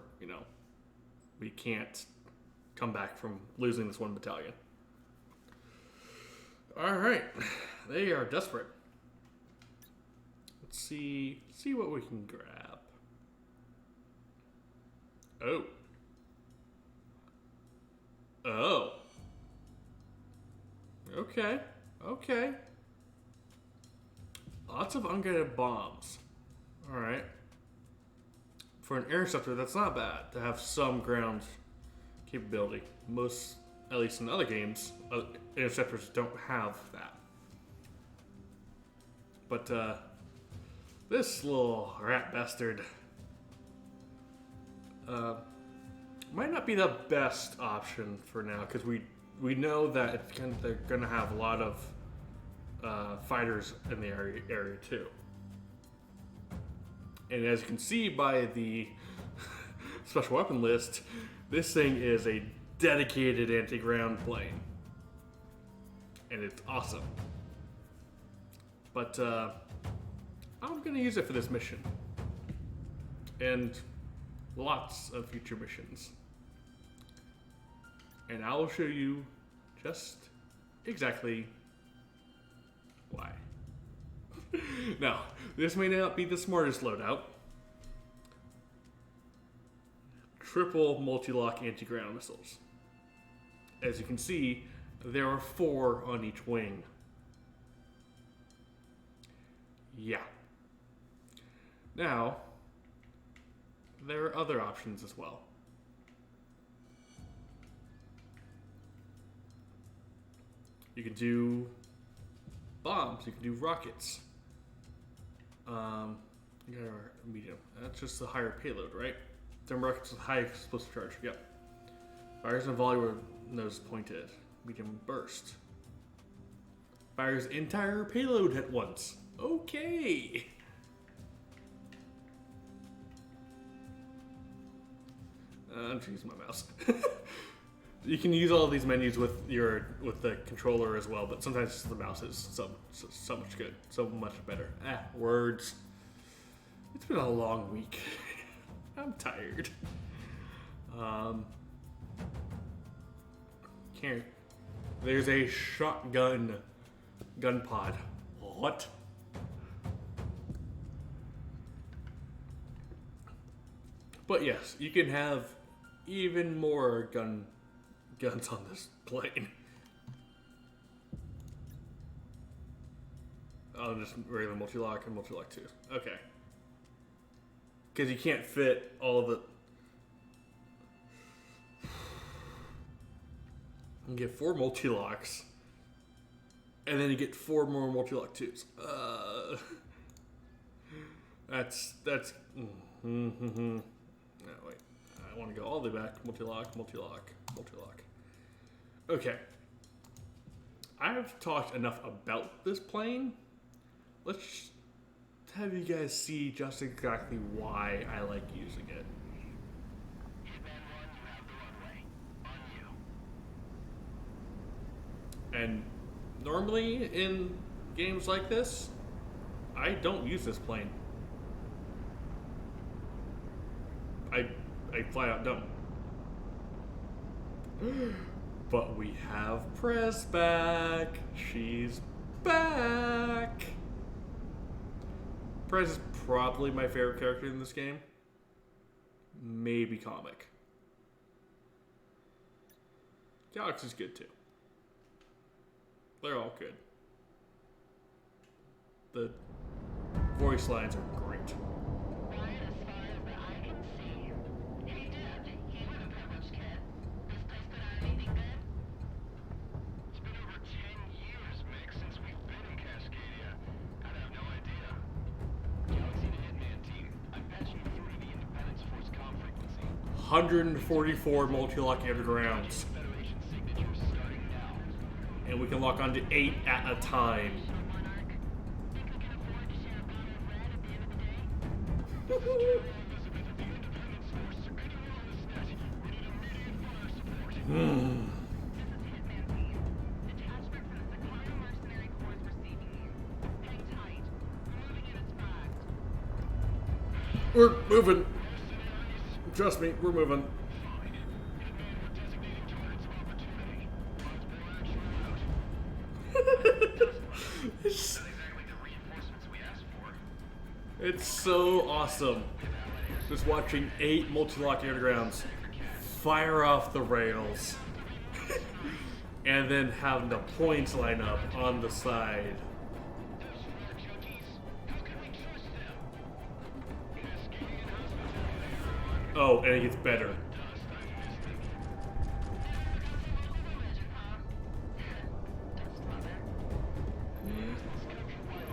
we can't come back from losing this one battalion. All right, they are desperate. Let's see what we can grab. Oh. Okay. Lots of unguided bombs. All right. For an interceptor, that's not bad to have some ground capability. Most, at least in other games, interceptors don't have that. But this little rat bastard might not be the best option for now, because we know that they're going to have a lot of fighters in the area too. And as you can see by the special weapon list, this thing is a dedicated anti-ground plane. And it's awesome. But I'm going to use it for this mission. And lots of future missions. And I will show you just exactly why. Now, this may not be the smartest loadout. Triple multi-lock anti-ground missiles. As you can see, there are 4 on each wing. Yeah. Now, there are other options as well. You can do bombs, you can do rockets. You got our medium. That's just the higher payload, right? Them rockets with high explosive charge. Yep. Fires and volley where nose pointed. Medium burst. Fires entire payload at once. Okay. I'm just using my mouse. You can use all of these menus with the controller as well, but sometimes just the mouse is so much good, so much better. Words. It's been a long week. I'm tired. Here, there's a shotgun gun pod. What? But yes, you can have even more guns on this plane. Oh, just regular multi-lock and multi-lock 2. Okay. Because you can't fit all of it. You get 4 multi-locks, and then you get 4 more multi-lock 2s. That's. No, wait. I want to go all the way back. Multi-lock, multi-lock, multi-lock. Okay. I've talked enough about this plane. Let's have you guys see just exactly why I like using it. And normally in games like this, I don't use this plane. I flat out don't. But we have Press back. She's back. Press is probably my favorite character in this game. Maybe comic. Galaxy's good too. They're all good. The voice lines are great. Right as far as the eye can see. He did. He was a privileged kid. This place put out anything good? It's been over 10 years, Mick, since we've been in Cascadia. I'd have no idea. Galaxy to Hitman team. I'm patching through to the Independence Force comm frequency. 144 multi-lock undergrounds. Federation signatures starting now. And we can lock onto 8 at a time. Monarch. Think we can afford to share a bottle of red at the end of the day? Elizabeth of the Independence Force. Anyone on this net? We need immediate fire support. This is Hitman Team. Detachment from the Seclano Mercenary Corps is receiving you. Hang tight. We're moving in as fast. We're moving. Trust me, we're moving. Fine. In advance, we're designating It's so awesome. Just watching 8 multi-lock airgrounds fire off the rails. And then having the points line up on the side. Oh, and it gets better.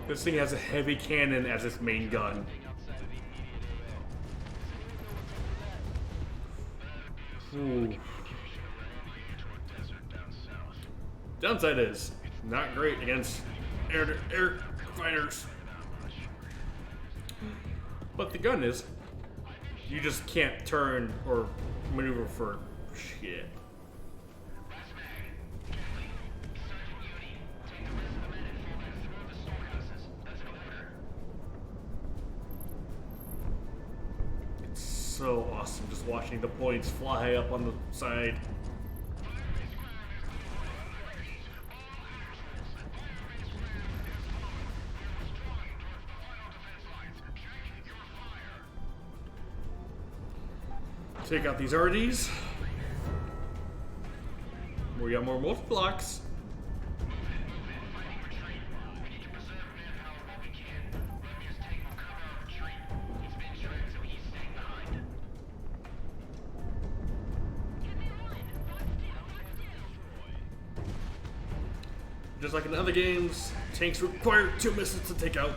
This thing has a heavy cannon as its main gun. Ooh. Downside is not great against air fighters. But the gun is, you just can't turn or maneuver for shit. It's so awesome just watching the points fly up on the side. Take out these RDs. We got more multi-blocks. Just like in other games, tanks require 2 missiles to take out.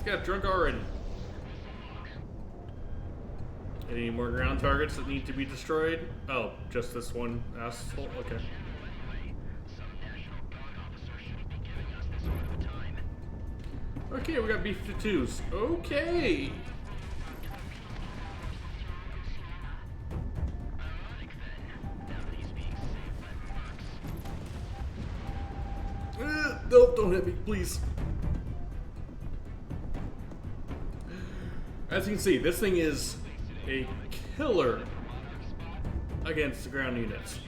Got drunk already. Any more ground targets that need to be destroyed? Oh, just this one asshole? Okay. Okay, we got B-52s. Okay. Nope, don't hit me, please. As you can see, this thing is a killer against the ground units.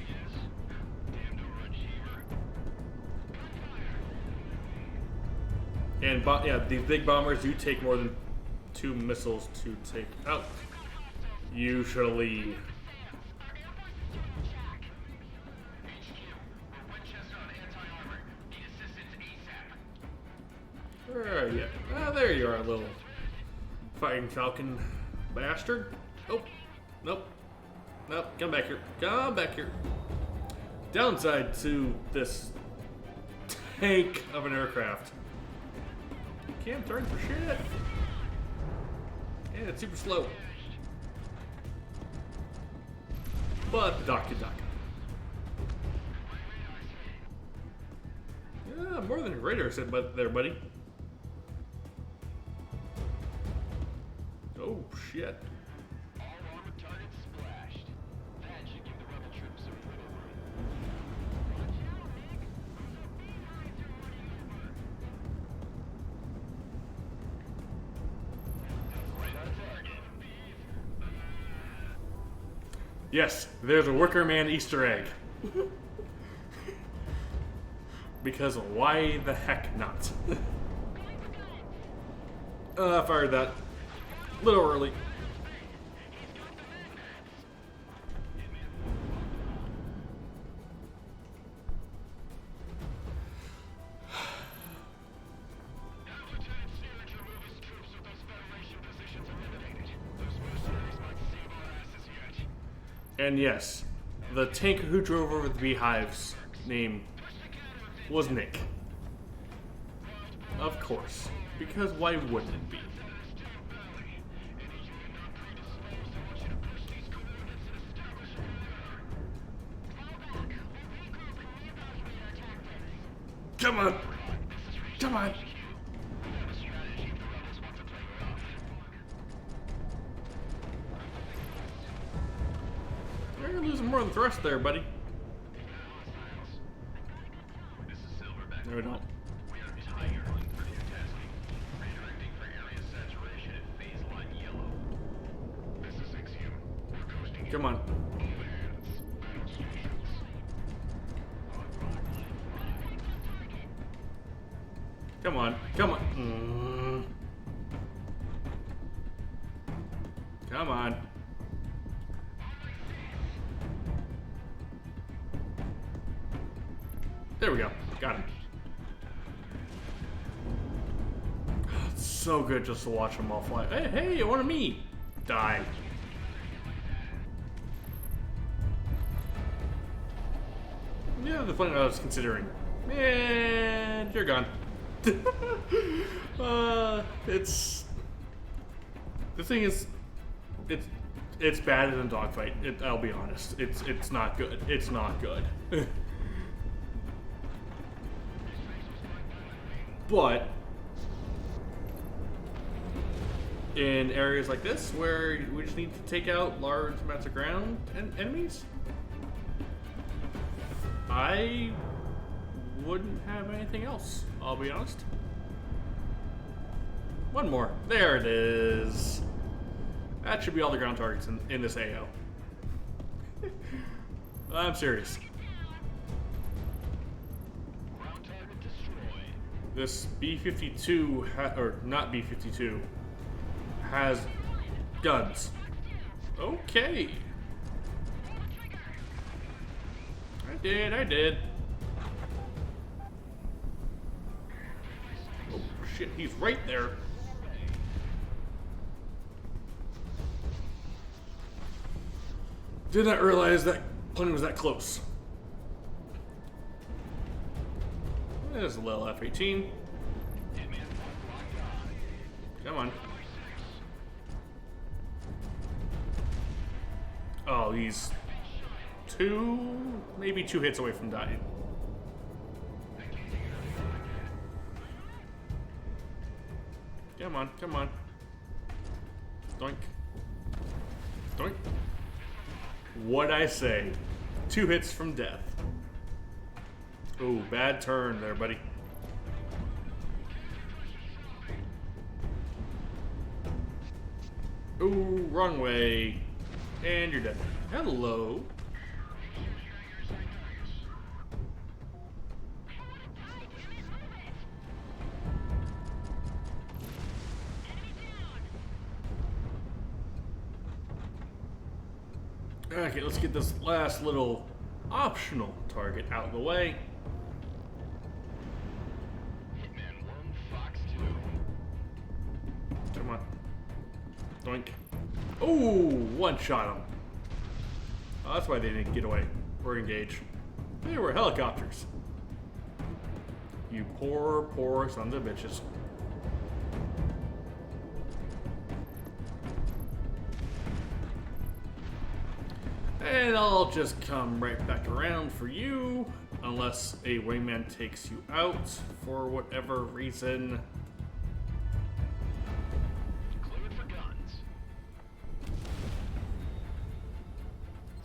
And yeah, these big bombers do take more than 2 missiles to take out. Usually. Where are you? Ah, there you are, little fighting falcon bastard. Oh, nope. Nope, come back here. Come back here. Downside to this tank of an aircraft. Can't turn for shit. And it's super slow. But Daka. Yeah, more than a radar set there, buddy. Oh shit. All armored targets splashed. That should give the rebel troops some wiggle room. Watch out, Nick. Those beehives are running over. Right on target. Yes, there's a worker man Easter egg. Because why the heck not? I fired that. A little early. And yes, the tanker who drove over the beehives name was Nick. Of course, because why wouldn't it be? Come on! Come on! You're losing more than thrust there, buddy. This is Silverback. No, we don't. We are tiger for your tasking. Radar Come on. Come on. Come on. Come on. There we go. Got him. It's so good just to watch them all fly. Hey, hey, one of me. Die. Yeah, the thing I was considering. And you're gone. It's the thing is, it's bad in a dogfight. I'll be honest. It's not good. It's not good. But in areas like this where we just need to take out large amounts of ground and enemies, I wouldn't have anything else, I'll be honest. One more. There it is. That should be all the ground targets in this AO. I'm serious. Ground target destroyed. This B-52, or not B-52, has guns. Okay. I did. Oh shit, he's right there. Did not realize that plane was that close. There's a little F-18. Come on. Oh, he's maybe two hits away from dying. Come on, come on. Doink. Doink. What'd I say? 2 hits from death. Ooh, bad turn there, buddy. Ooh, wrong way. And you're dead. Hello. Okay, let's get this last little optional target out of the way. Hitman 1, Fox 2. Come on. Doink. Ooh, one shot him. Oh, that's why they didn't get away or engage. They were helicopters. You poor, poor sons of bitches. And I'll just come right back around for you, unless a wingman takes you out for whatever reason. Cleared for guns.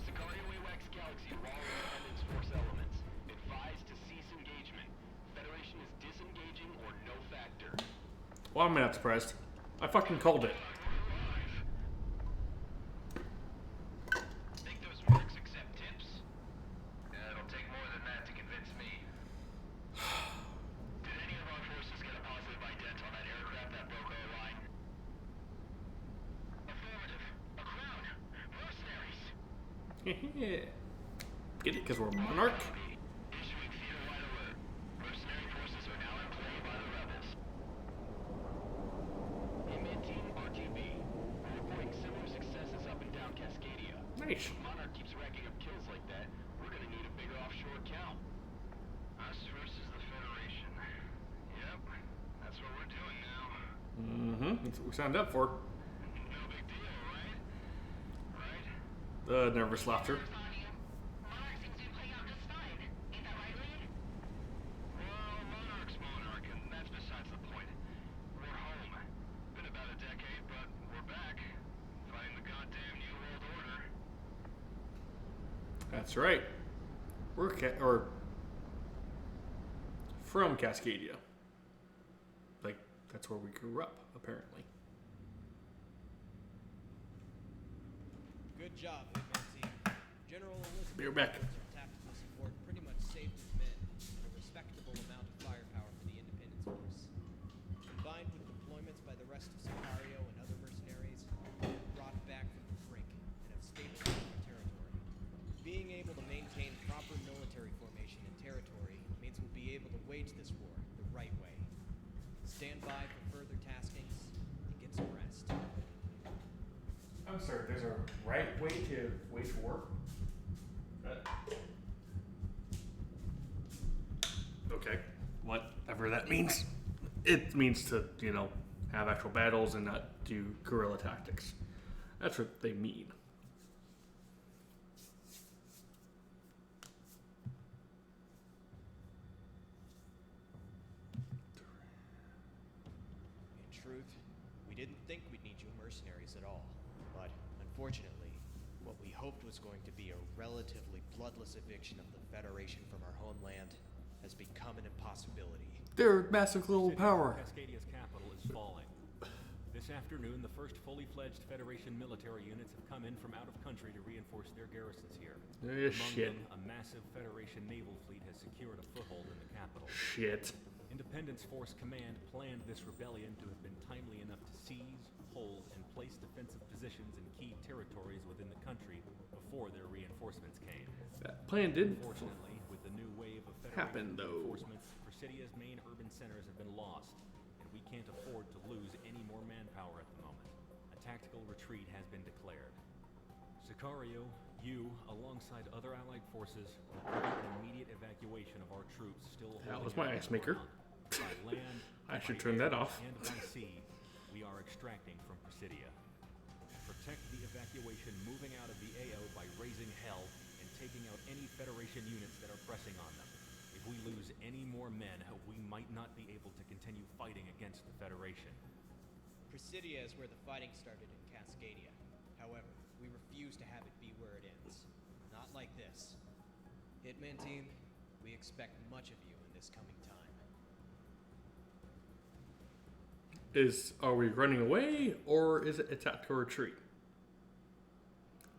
Sicario AWACS Galaxy raw independence force elements. Advised to cease engagement. Federation is disengaging or no factor. Well, I'm not surprised. I fucking called it. Think those mercs accept tips? It'll take more than that to convince me. Did any of our forces get a positive ident on that aircraft that broke our line? Affirmative. A crowd. Mercenaries. Get it? Because we're Monarch? Issuing theater-wide alert. Mercenary forces are now in play by the rebels. Hitman Team RTB. We're reporting similar successes up and down Cascadia. Nice. If Monarch keeps racking up kills like that, we're gonna need a bigger offshore count. Us versus the Federation. Yep, that's what we're doing now. Mm-hmm. That's what we signed up for. No big deal, right? Right? The nervous laughter. Monarch seems to be playing out just fine. Ain't that right, Lee? Well, Monarch's Monarch, and that's besides the point. We're home. Been about a decade, but we're back. Fighting the goddamn New World Order. That's right. We're from Cascadia. Like, that's where we grew up, apparently. Good job, Hitman. General Elizabeth Be right back. tactical support pretty much saved his men and a respectable amount of firepower for the Independence Force. Combined with deployments by the rest of Sicario and other mercenaries, they're brought back from the brink and have stabilized their territory. Being able to maintain proper military formation and territory means we'll be able to wage this war the right way. Stand by for further taskings and get some rest. I'm sorry, there's a right way to wage war? Okay, whatever that means. It means to, have actual battles and not do guerrilla tactics. That's what they mean. In truth, we didn't think we'd need you mercenaries at all. But, unfortunately, what we hoped was going to be a relatively bloodless eviction of the Federation from our homeland has become an impossibility. They're massive global power. Cascadia's capital is falling. This afternoon, the first fully fledged Federation military units have come in from out of country to reinforce their garrisons here. Among Shit. them, a massive Federation naval fleet has secured a foothold in the capital. Shit. Independence Force Command planned this rebellion to have been timely enough to seize, hold, and place defensive positions in key territories within the country before their reinforcements came. That plan didn't Unfortunately, with the new wave of happen, Federation though. reinforcements, Presidia's main urban centers have been lost, and we can't afford to lose any more manpower at the moment. A tactical retreat has been declared. Sicario, you, alongside other allied forces, will order an immediate evacuation of our troops still That holding was my out ice maker. By land, I should by turn air, that off. And by sea, we are extracting from Presidia. Protect the evacuation moving out of the AO by raising hell and taking out any Federation units that are pressing on them. If we lose any more men, we might not be able to continue fighting against the Federation. Presidia is where the fighting started in Cascadia. However, we refuse to have it be where it ends. Not like this. Hitman team, we expect much of you in this coming time. Are we running away, or is it a tactical retreat?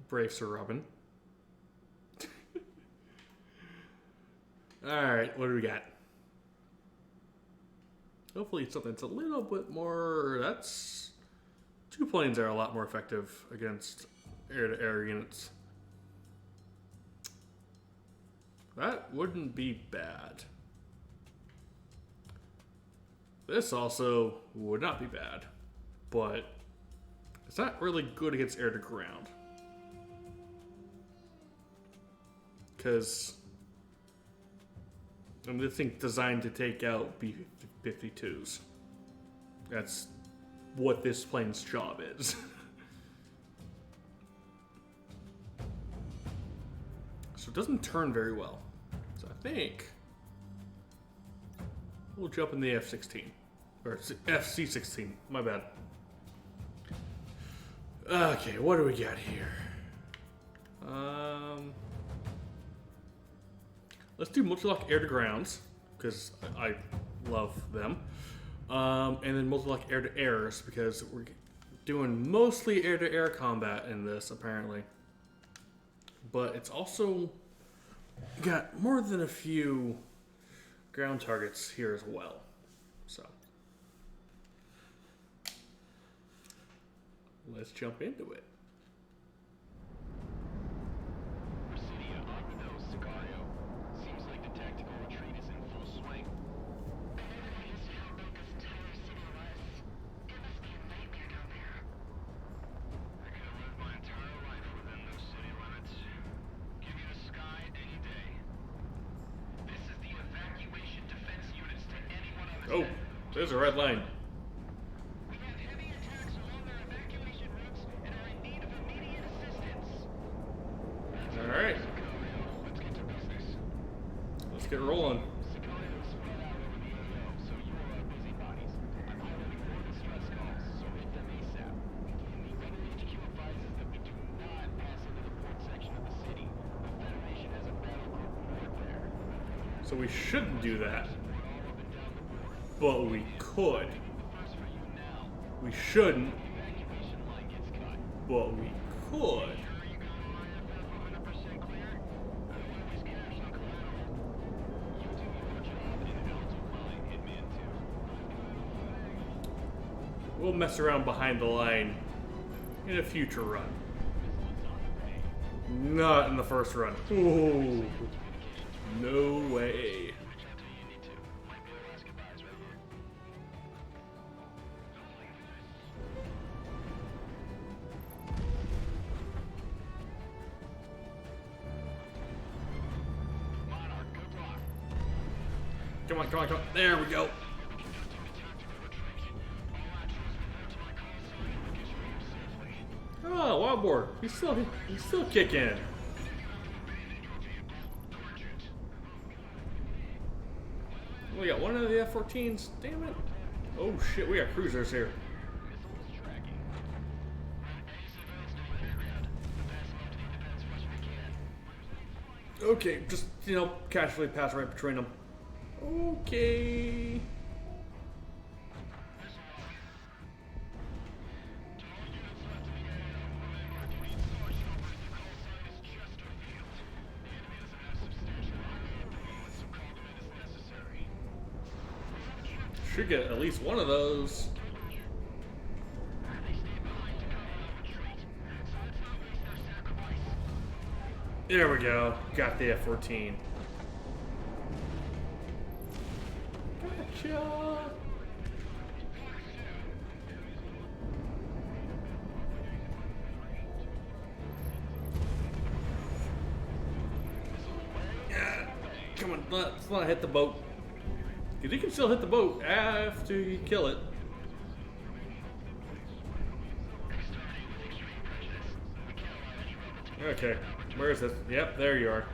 Brave Sir Robin. Alright, what do we got? Hopefully something that's a little bit more... That's... 2 planes are a lot more effective against air-to-air units. That wouldn't be bad. This also would not be bad, but it's not really good against air-to-ground. Because this thing's designed to take out B-52s. That's what this plane's job is. So it doesn't turn very well. So I think we'll jump in the F-16. Or FC-16, my bad. Okay, what do we got here? Let's do multi-lock air-to-grounds, because I love them. And then multi-lock air-to-airs, because we're doing mostly air-to-air combat in this, apparently. But it's also got more than a few ground targets here as well. So let's jump into it. Presidia on the nose, Sicario. Seems like the tactical retreat is in full swing. I never used to how big this entire city was. It must be a nightmare down there. I could have lived my entire life within those city limits. Give you the sky any day. This is the evacuation defense units to anyone on the Oh, there's a red line. We have heavy attacks along our evacuation routes and are in need of immediate assistance. Alright, Let's get to business. let's get rolling. Sicario is spread out over the AO, so you are our busybodies. I'm highlighting more distress calls, so hit them ASAP. The Gunner HQ advises that we do not pass into the port section of the city. The Federation has a battle group moored there. So we shouldn't do that, Support all up and down the board. but we could. The first for you now. We shouldn't, Evacuation line gets cut. but we could. Sure you got my FF 100% clear? We'll mess around behind the line in a future run. Not in the first run. Ooh. No way. Come on, come on, come on. There we go. Oh, wild boar. He's still kicking. We got one of the F-14s. Damn it. Oh shit, we got cruisers here. Okay, just, casually pass right between them. Okay. Should get at least one of those. There we go. Got the F-14. Gotcha. Yeah. Come on, let's not hit the boat. Because you can still hit the boat after you kill it. Okay, where is this? Yep, there you are.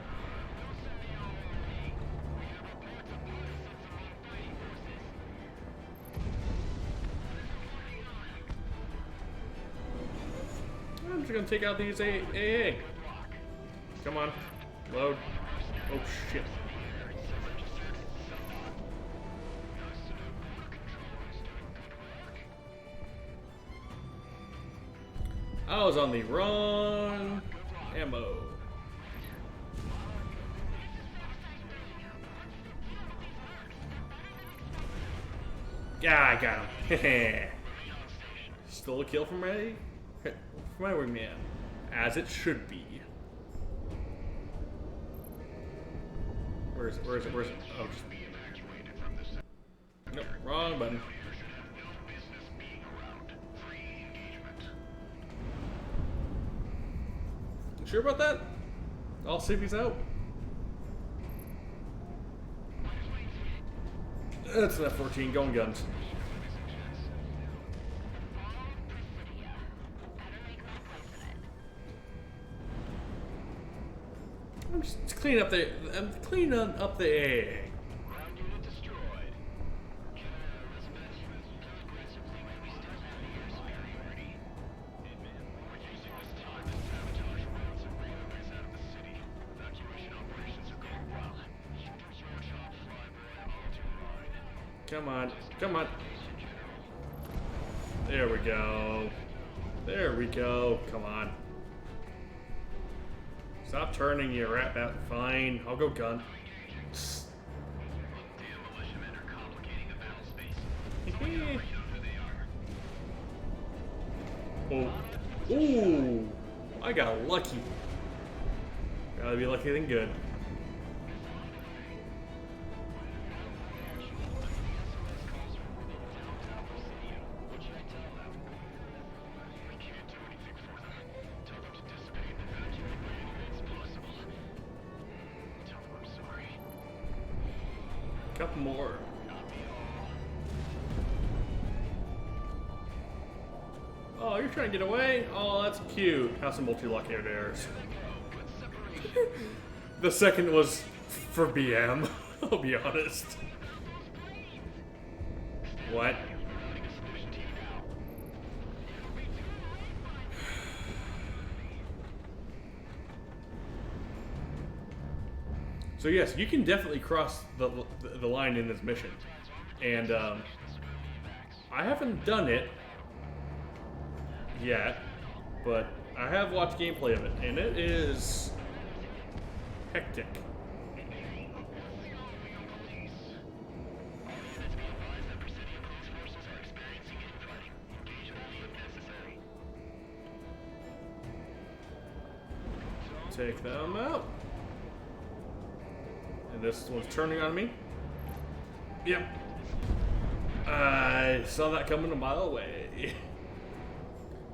I'm just gonna take out these AA. Come on, load. Oh shit. I was on the wrong ammo. Yeah, I got him. Still a kill from my wingman, as it should be. Where is it? Where is it? Where is it? Oh, just... Nope, wrong button. You sure about that? I'll see if he's out. That's an F-14, going guns. I'm just cleaning up the AA. Come on, come on. There we go. There we go. Come on. Stop turning, you rat bat. Fine, I'll go gun. Oh, ooh! I got lucky. Gotta be lucky than good. Couple more. Oh, you're trying to get away? Oh, that's cute. Have some multi-lock air dares. The second was for BM, I'll be honest. What? So yes, you can definitely cross the line in this mission, and I haven't done it yet, but I have watched gameplay of it, and it is hectic. Take them out. And this one's turning on me. Yep. I saw that coming a mile away.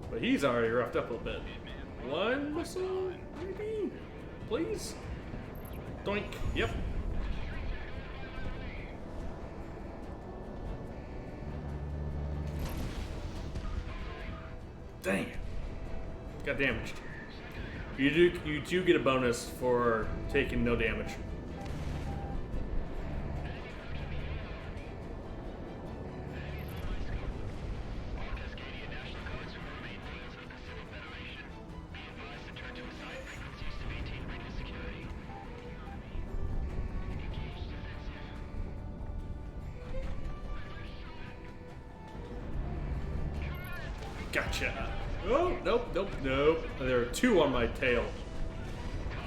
But he's already roughed up a little bit. One missile, maybe? Please? Doink. Yep. Dang it. Got damaged. You do get a bonus for taking no damage. Gotcha. Oh, nope, nope, nope. There are two on my tail.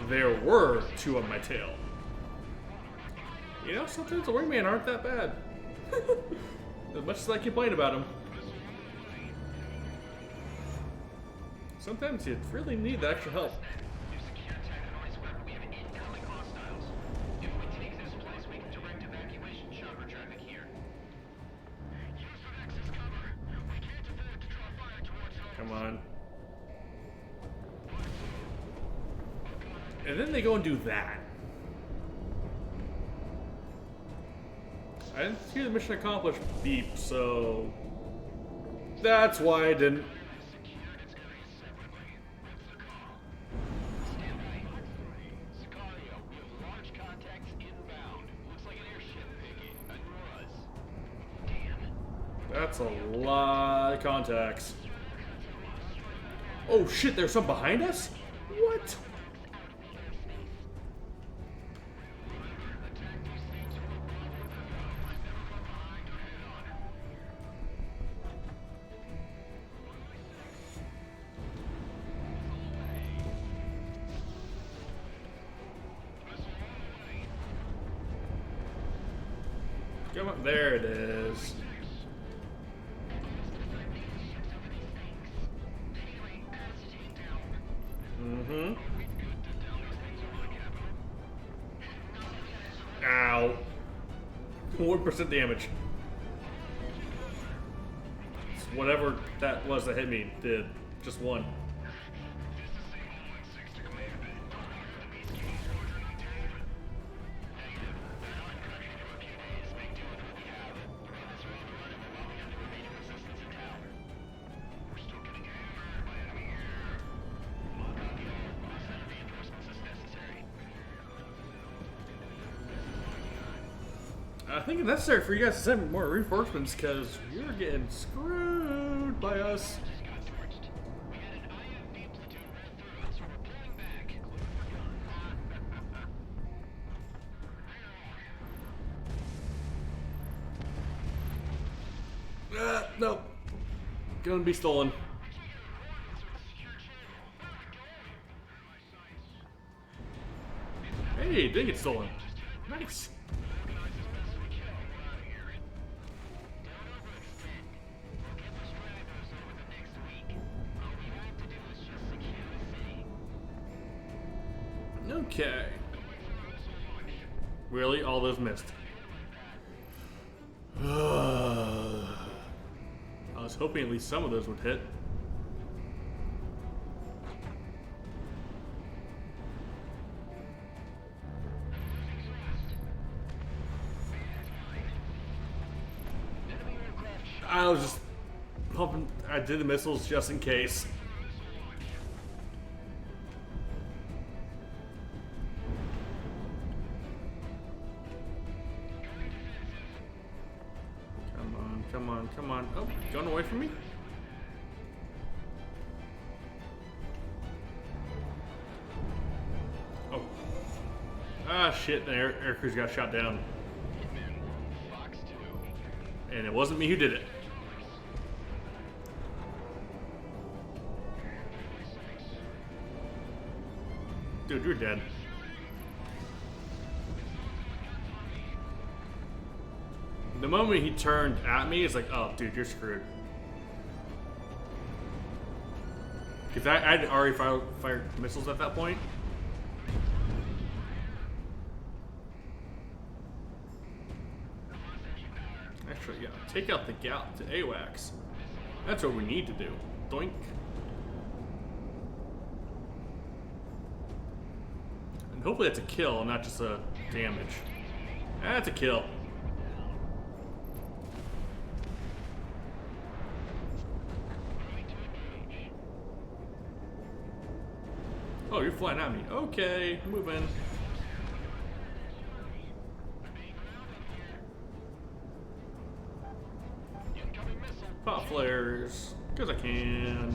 There were two on my tail. You know, sometimes the Wingman aren't that bad. As much as I complain about them. Sometimes you really need the extra help. New secure tech advice where we have incoming hostiles. If we take this place, we can direct evacuation chopper traffic here. Use some access cover. We can't afford to draw fire towards home. Come on. And then they go and do that. I didn't hear the mission accomplished beep, so that's why I didn't. Secured its area separately. What's the call? Stand by. Sicario, we have large contacts inbound. Looks like an airship picking. Damn. That's a lot of contacts. Oh shit, there's some behind us? What? Come on, there it is. Mm-hmm. Ow. 1% damage. It's whatever that was that hit me did. Just one. I think it's necessary for you guys to send more reinforcements because you're getting screwed by us. Nope. Gonna be stolen. Hey, did get stolen. Nice. Okay. Really? All those missed. I was hoping at least some of those would hit. I was just pumping. I did the missiles just in case. Come on, come on. Oh, going away from me? Oh. Ah, shit. The air crews got shot down. And it wasn't me who did it. Dude, you're dead. The moment he turned at me, it's like, oh, dude, you're screwed. Because I'd already fired missiles at that point. actually, yeah, take out the AWACS. That's what we need to do. Doink. And hopefully that's a kill, not just a damage. That's a kill. Oh, you're flying at me. Okay, moving. Pop flares, because I can.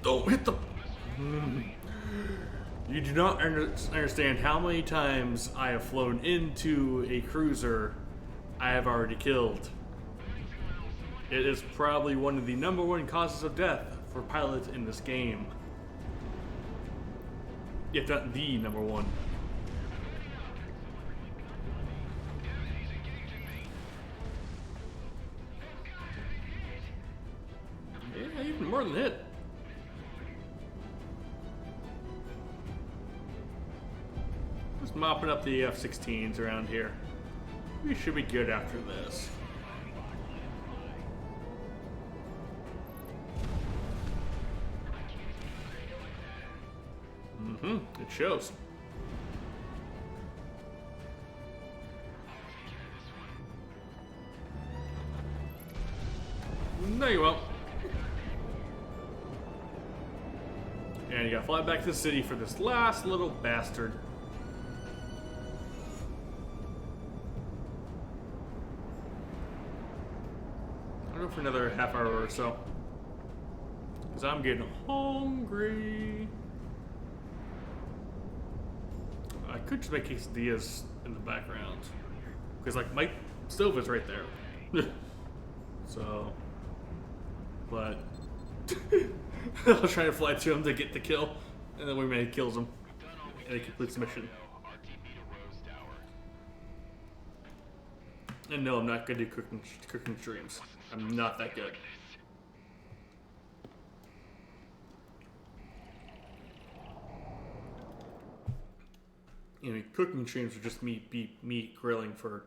Don't hit the... You do not understand how many times I have flown into a cruiser I have already killed. It is probably one of the #1 causes of death for pilots in this game. If not the #1. Yeah, even more than hit. Just mopping up the F-16s around here. We should be good after this. It shows. No, you won't. And you gotta fly back to the city for this last little bastard. I'll go for another half hour or so. Because I'm getting hungry. I could just make quesadillas in the background. Because, like, my stove is right there. So. But. I was trying to fly to him to get the kill. And then Wingman kills him. And he completes the mission. And no, I'm not good at cooking streams. I'm not that good. You know, cooking streams are just me grilling for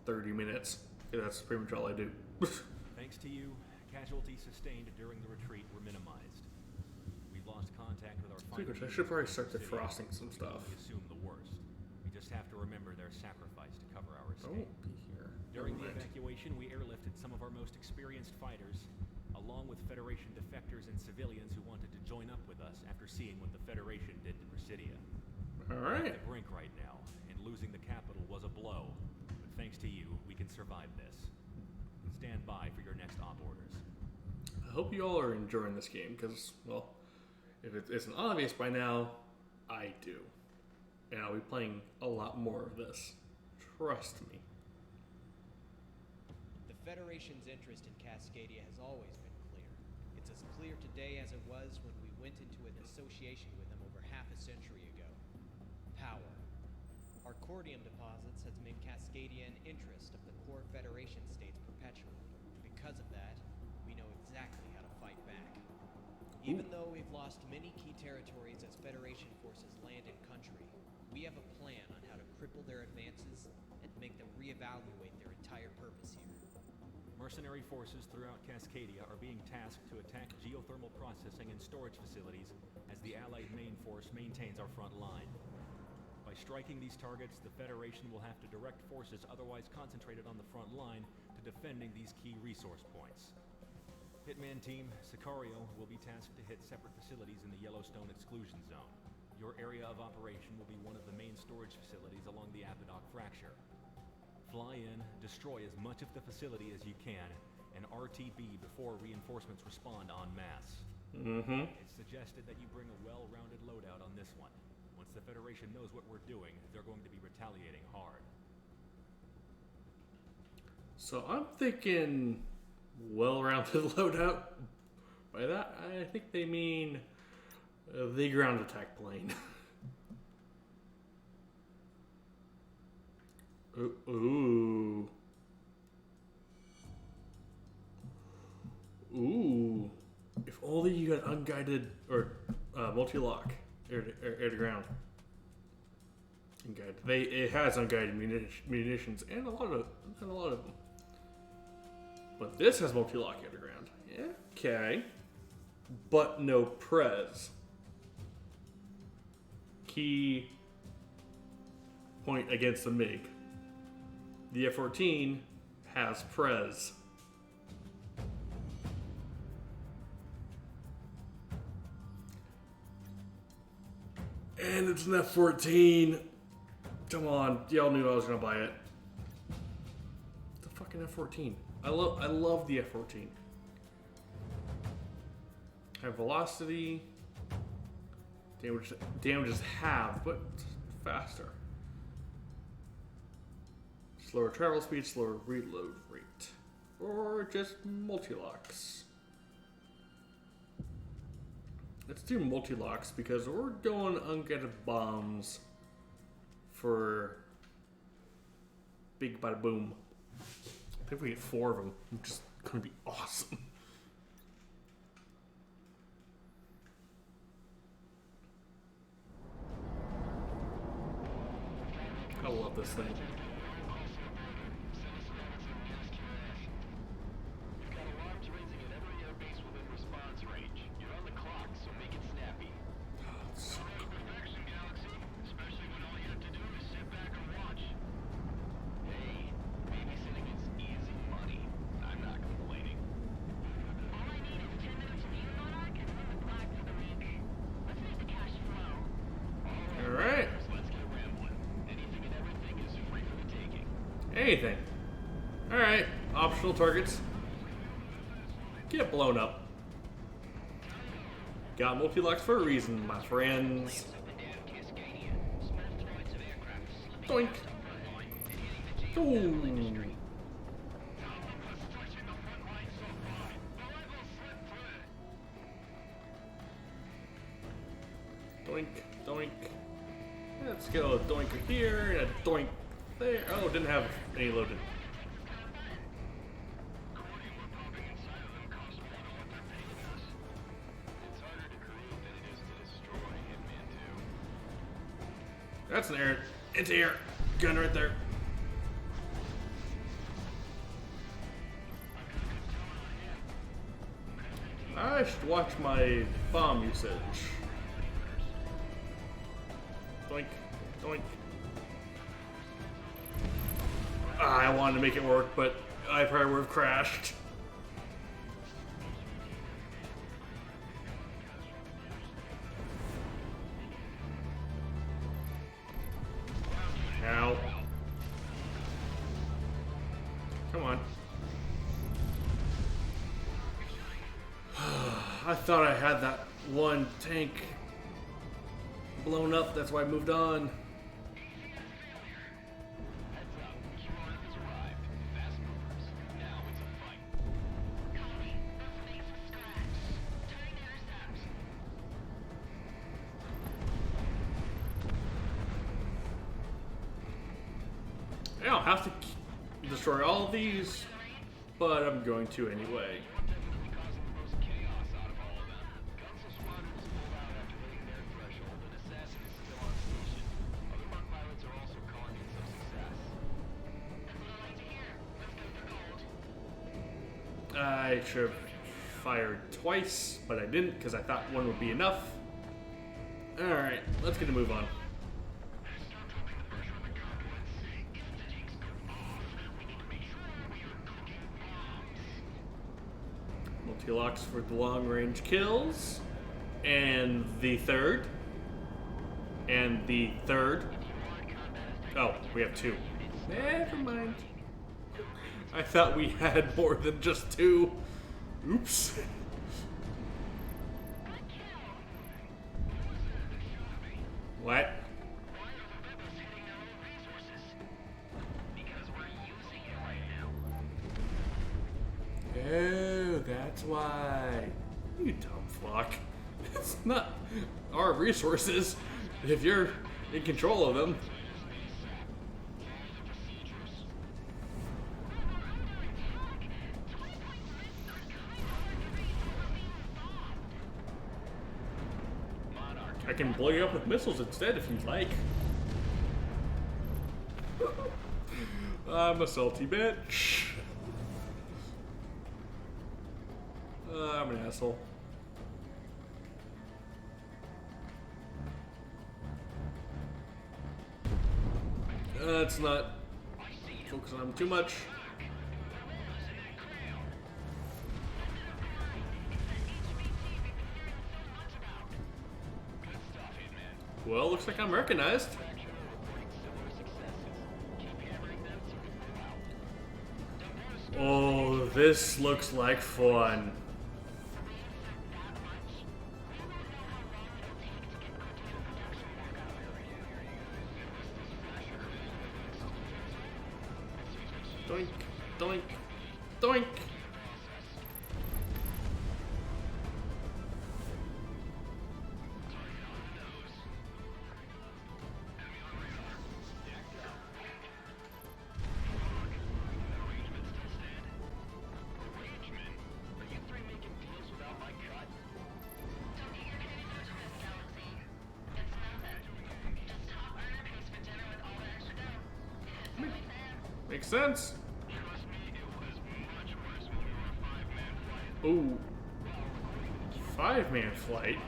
30 minutes. Yeah, that's pretty much all I do. Thanks to you, casualties sustained during the retreat were minimized. We've lost contact with our final I should probably start defrosting some stuff. We assume the worst. We just have to remember their sacrifice to cover our escape. Don't be here. During the evacuation, we airlifted some of our most experienced fighters, along with Federation defectors and civilians who wanted to join up with us after seeing what the Federation did to Presidia. All We're right. at the brink right now, and losing the capital was a blow. But thanks to you, we can survive this. Stand by for your next op orders. I hope you all are enjoying this game, because, well, if it isn't obvious by now, I do. And I'll be playing a lot more of this. Trust me. The Federation's interest in Cascadia has always been clear. It's as clear today as it was when we went into an association with them over half a century ago. Power. Our cordium deposits has made Cascadia an interest of the core Federation states perpetually. Because of that, we know exactly how to fight back. Even though we've lost many key territories as Federation forces land and country, we have a plan on how to cripple their advances and make them reevaluate their entire purpose here. Mercenary forces throughout Cascadia are being tasked to attack geothermal processing and storage facilities as the Allied main force maintains our front line. By striking these targets, the Federation will have to direct forces otherwise concentrated on the front line to defending these key resource points. Hitman Team, Sicario will be tasked to hit separate facilities in the Yellowstone exclusion zone. Your area of operation will be one of the main storage facilities along the Apodoc Fracture. Fly in, destroy as much of the facility as you can, and RTB before reinforcements respond en masse. It's suggested that you bring a well-rounded loadout on this one. Once the Federation knows what we're doing, they're going to be retaliating hard. So I'm thinking well-rounded loadout. By that, I think they mean the ground attack plane. Ooh. Ooh. If only you had unguided or multi-lock air to ground. It has unguided munitions and a lot of them. But this has multi-lock underground. Yeah, okay. But no prez. Key point against the MiG. The F-14 has prez. And it's an F-14. Come on, y'all knew I was gonna buy it. The fucking F-14. I love the F-14. Have velocity. Damages half, but faster. Slower travel speed, slower reload rate. Or just multi-locks. Let's do multi-locks because we're going unguided bombs for big bada boom. I think we get 4 of them, which is going to be awesome. I love this thing. Anything. Alright, optional targets. Get blown up. Got multi-locks for a reason, my friends. Doink. Ooh. Doink, doink. Let's go a doinker here and a doink there. Oh, didn't have any loaded. That's an air. It's air gun right there. I should watch my bomb usage. Doink, doink. I wanted to make it work, but I probably would have crashed. Ow. Come on. I thought I had that one tank blown up, that's why I moved on. I don't have to destroy all of these, but I'm going to anyway. I should have fired twice, but I didn't because I thought one would be enough. Alright, let's get a move on. Multi-locks for the long-range kills. And the third. And the third. Oh, we have 2. Never mind. I thought we had more than just 2. Oops. What? Oh, that's why. You dumb fuck. It's not our resources if you're in control of them. I can blow you up with missiles instead if you'd like. I'm a salty bitch. I'm an asshole. Let's not focus on him too much. Well, looks like I'm recognized. Oh, this looks like fun. Doink, doink, doink. Makes sense. Ooh. 5-man flight.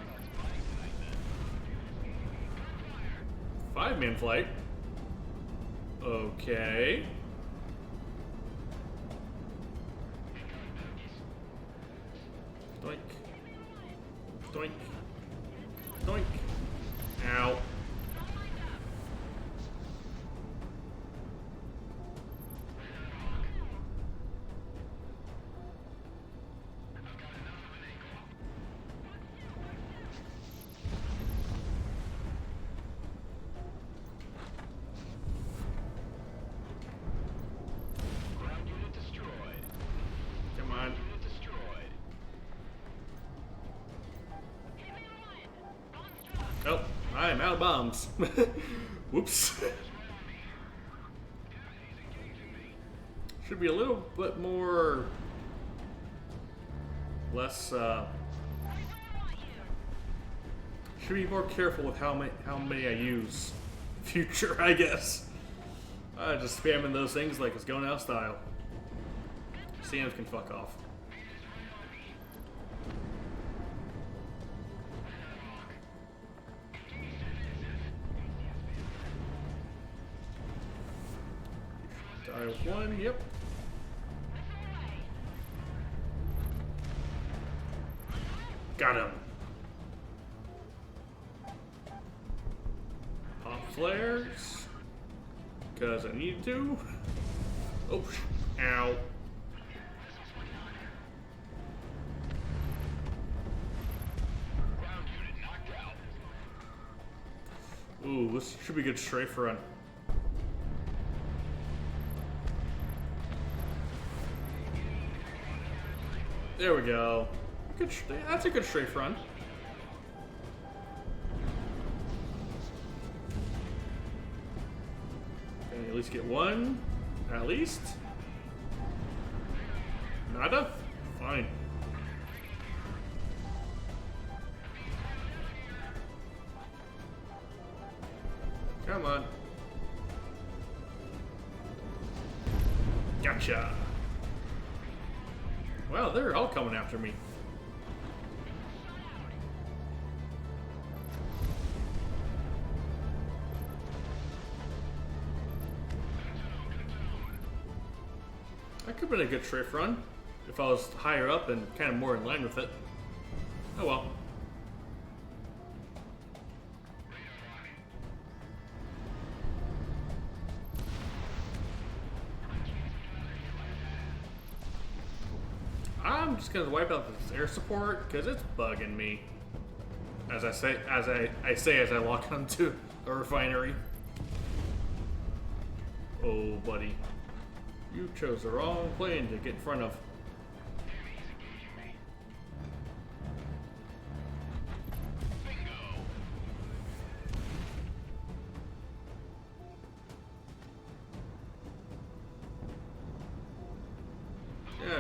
5-man flight. Okay. Doink. Doink. Doink. Ow. Come on. Oh, I am out of bombs. Whoops. Should be a little bit more... less, should be more careful with how many I use. Future, I guess. Just spamming those things like it's going out of style. Sam's can fuck off. Dial 1, yep. Got him. Pop flares. Because I need to. Oh, ow. Ooh, this should be a good strafe run. There we go. Good. That's a good strafe run. Can I at least get one? At least? Nada? Fine. Come on. Gotcha. Wow, they're all coming after me. That could have been a good strafe run if I was higher up and kind of more in line with it. Oh well. I'm just gonna wipe out this air support because it's bugging me. As I say as I walk onto a refinery. Oh, buddy, you chose the wrong plane to get in front of.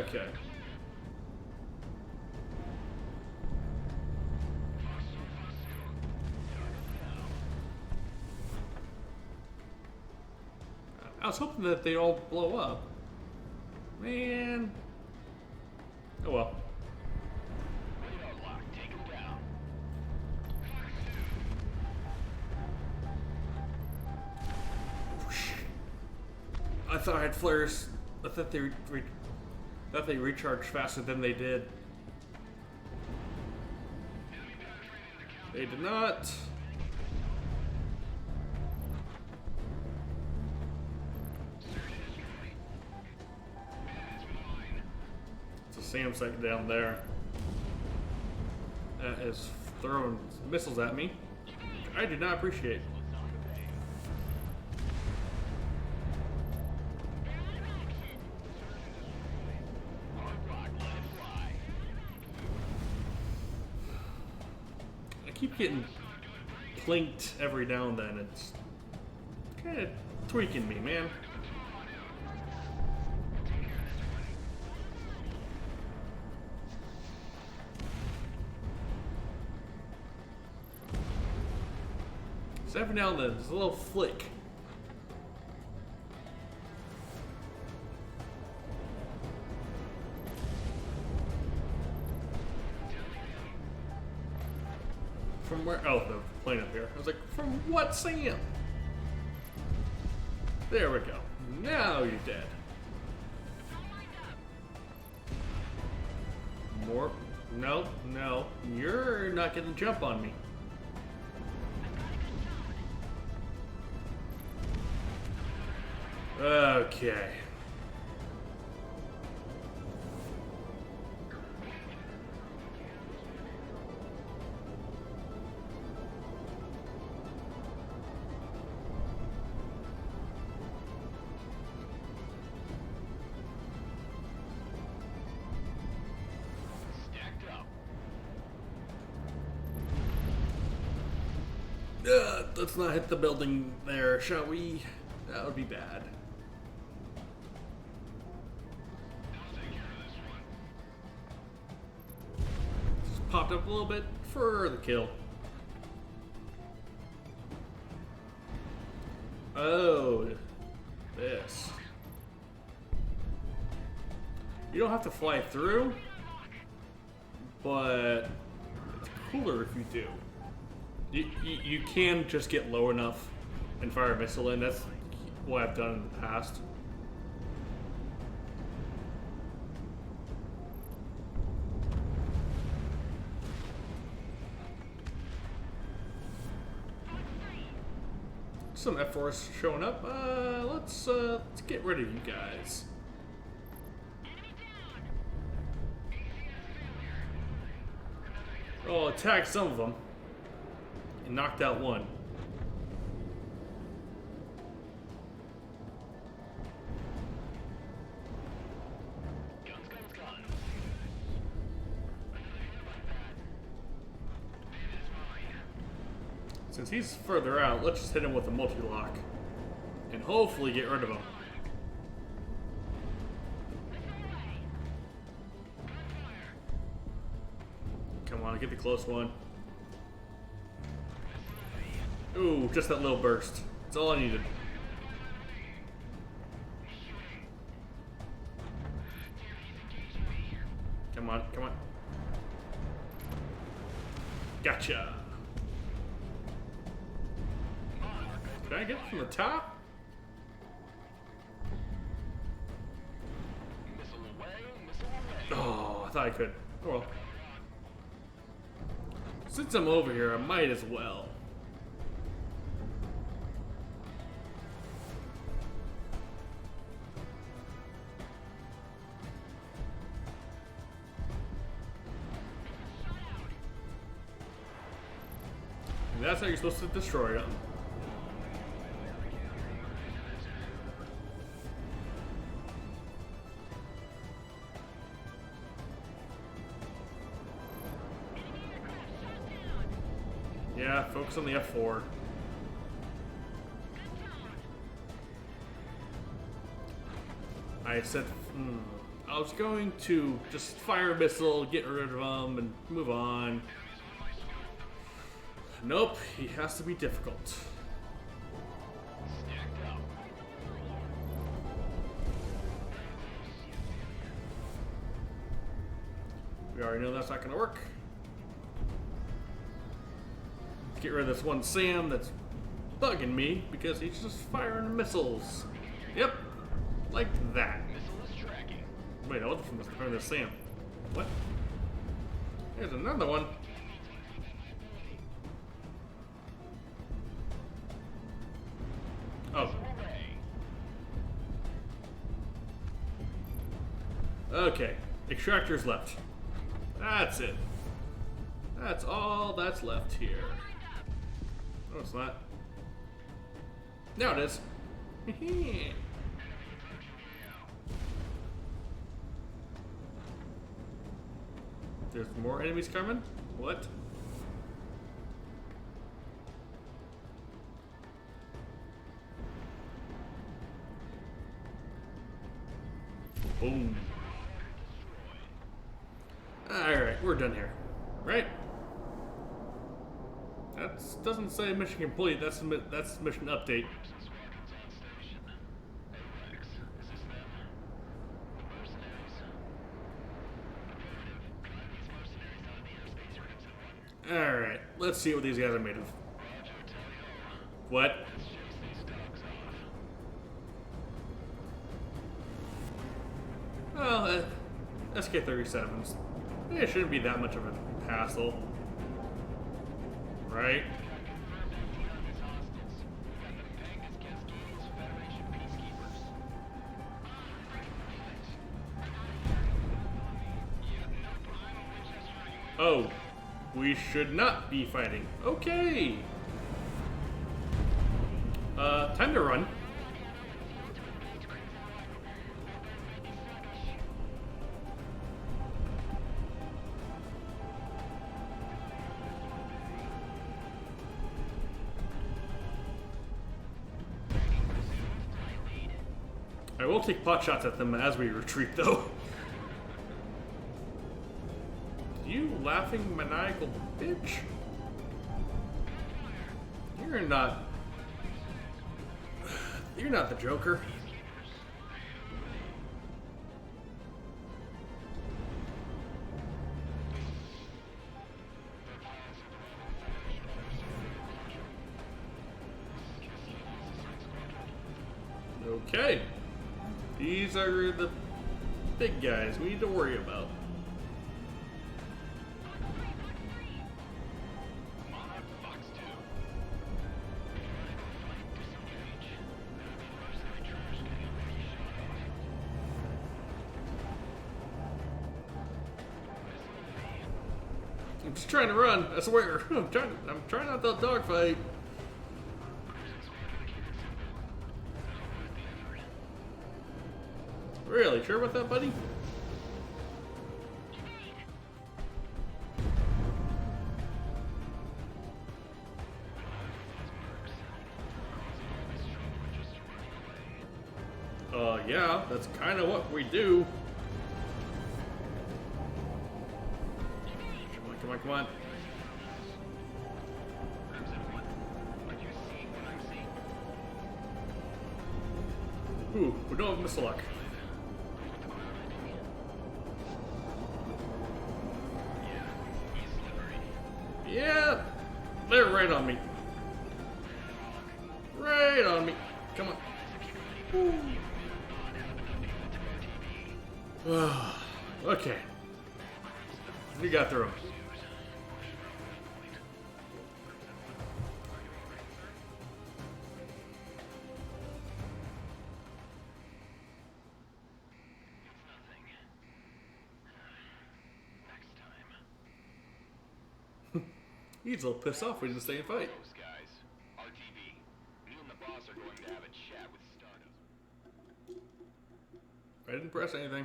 Okay. was hoping that they all blow up. Man. Oh well. Radar lock, take him down. I thought I had flares. I thought they recharged faster than they did. They did not. It's a SAM site down there that is throwing missiles at me. I do not appreciate. I keep getting plinked every now and then. It's kind of tweaking me, man. So every now and then, there's a little flick. From where? Oh, the plane up here. I was like, from what SAM? There we go. Now you're dead. More? No, no. You're not getting jump on me. Okay. Stacked up. Let's not hit the building there, shall we? That would be bad. I'll take care of this one. Just popped up a little bit for the kill. Oh, this. You don't have to fly through, but it's cooler if you do. You can just get low enough and fire a missile in. That's what I've done in the past. Some F-Force showing up. Let's get rid of you guys. Oh, attack some of them. And knocked out one. Guns, guns, guns. Since he's further out, let's just hit him with a multi-lock. And hopefully get rid of him. Come on, get the close one. Ooh, just that little burst. That's all I needed. Come on, come on. Gotcha. Can I get it from the top? Missile away, missile away. Oh, I thought I could. Oh well. Since I'm over here, I might as well. And that's how you're supposed to destroy them. Yeah, focus on the F4. I said, I was going to just fire a missile, get rid of them, and move on. Nope, he has to be difficult. Stacked up. We already know that's not going to work. Let's get rid of this one Sam that's bugging me because he's just firing missiles. Yep, like that. Wait, I wasn't from this Sam. What? There's another one. Oh. Okay, extractors left. That's it. That's all that's left here. No, it's not. Now it is. There's more enemies coming? What? Boom. Alright, we're done here. Right? That doesn't say mission complete, that's mission update. Alright, let's see what these guys are made of. What? Well, SK-37s. It shouldn't be that much of a hassle. Right? Oh, we should not be fighting. Okay. Time to run. I will take pot shots at them as we retreat, though. You laughing maniacal bitch. You're not the Joker. Okay. These are the big guys we need to worry about. I'm just trying to run, I swear. I'm trying not to dogfight. Really? Sure about that, buddy? Yeah, that's kind of what we do. Come on, come on, come on. Ooh, we don't have missile luck. Yeah, they're right on me. Right on me. Come on. Okay. We got through them. He's a little pissed off we didn't stay and fight. Those guys, RTV. Me and the boss are going to have a chat with Stardust. I didn't press anything.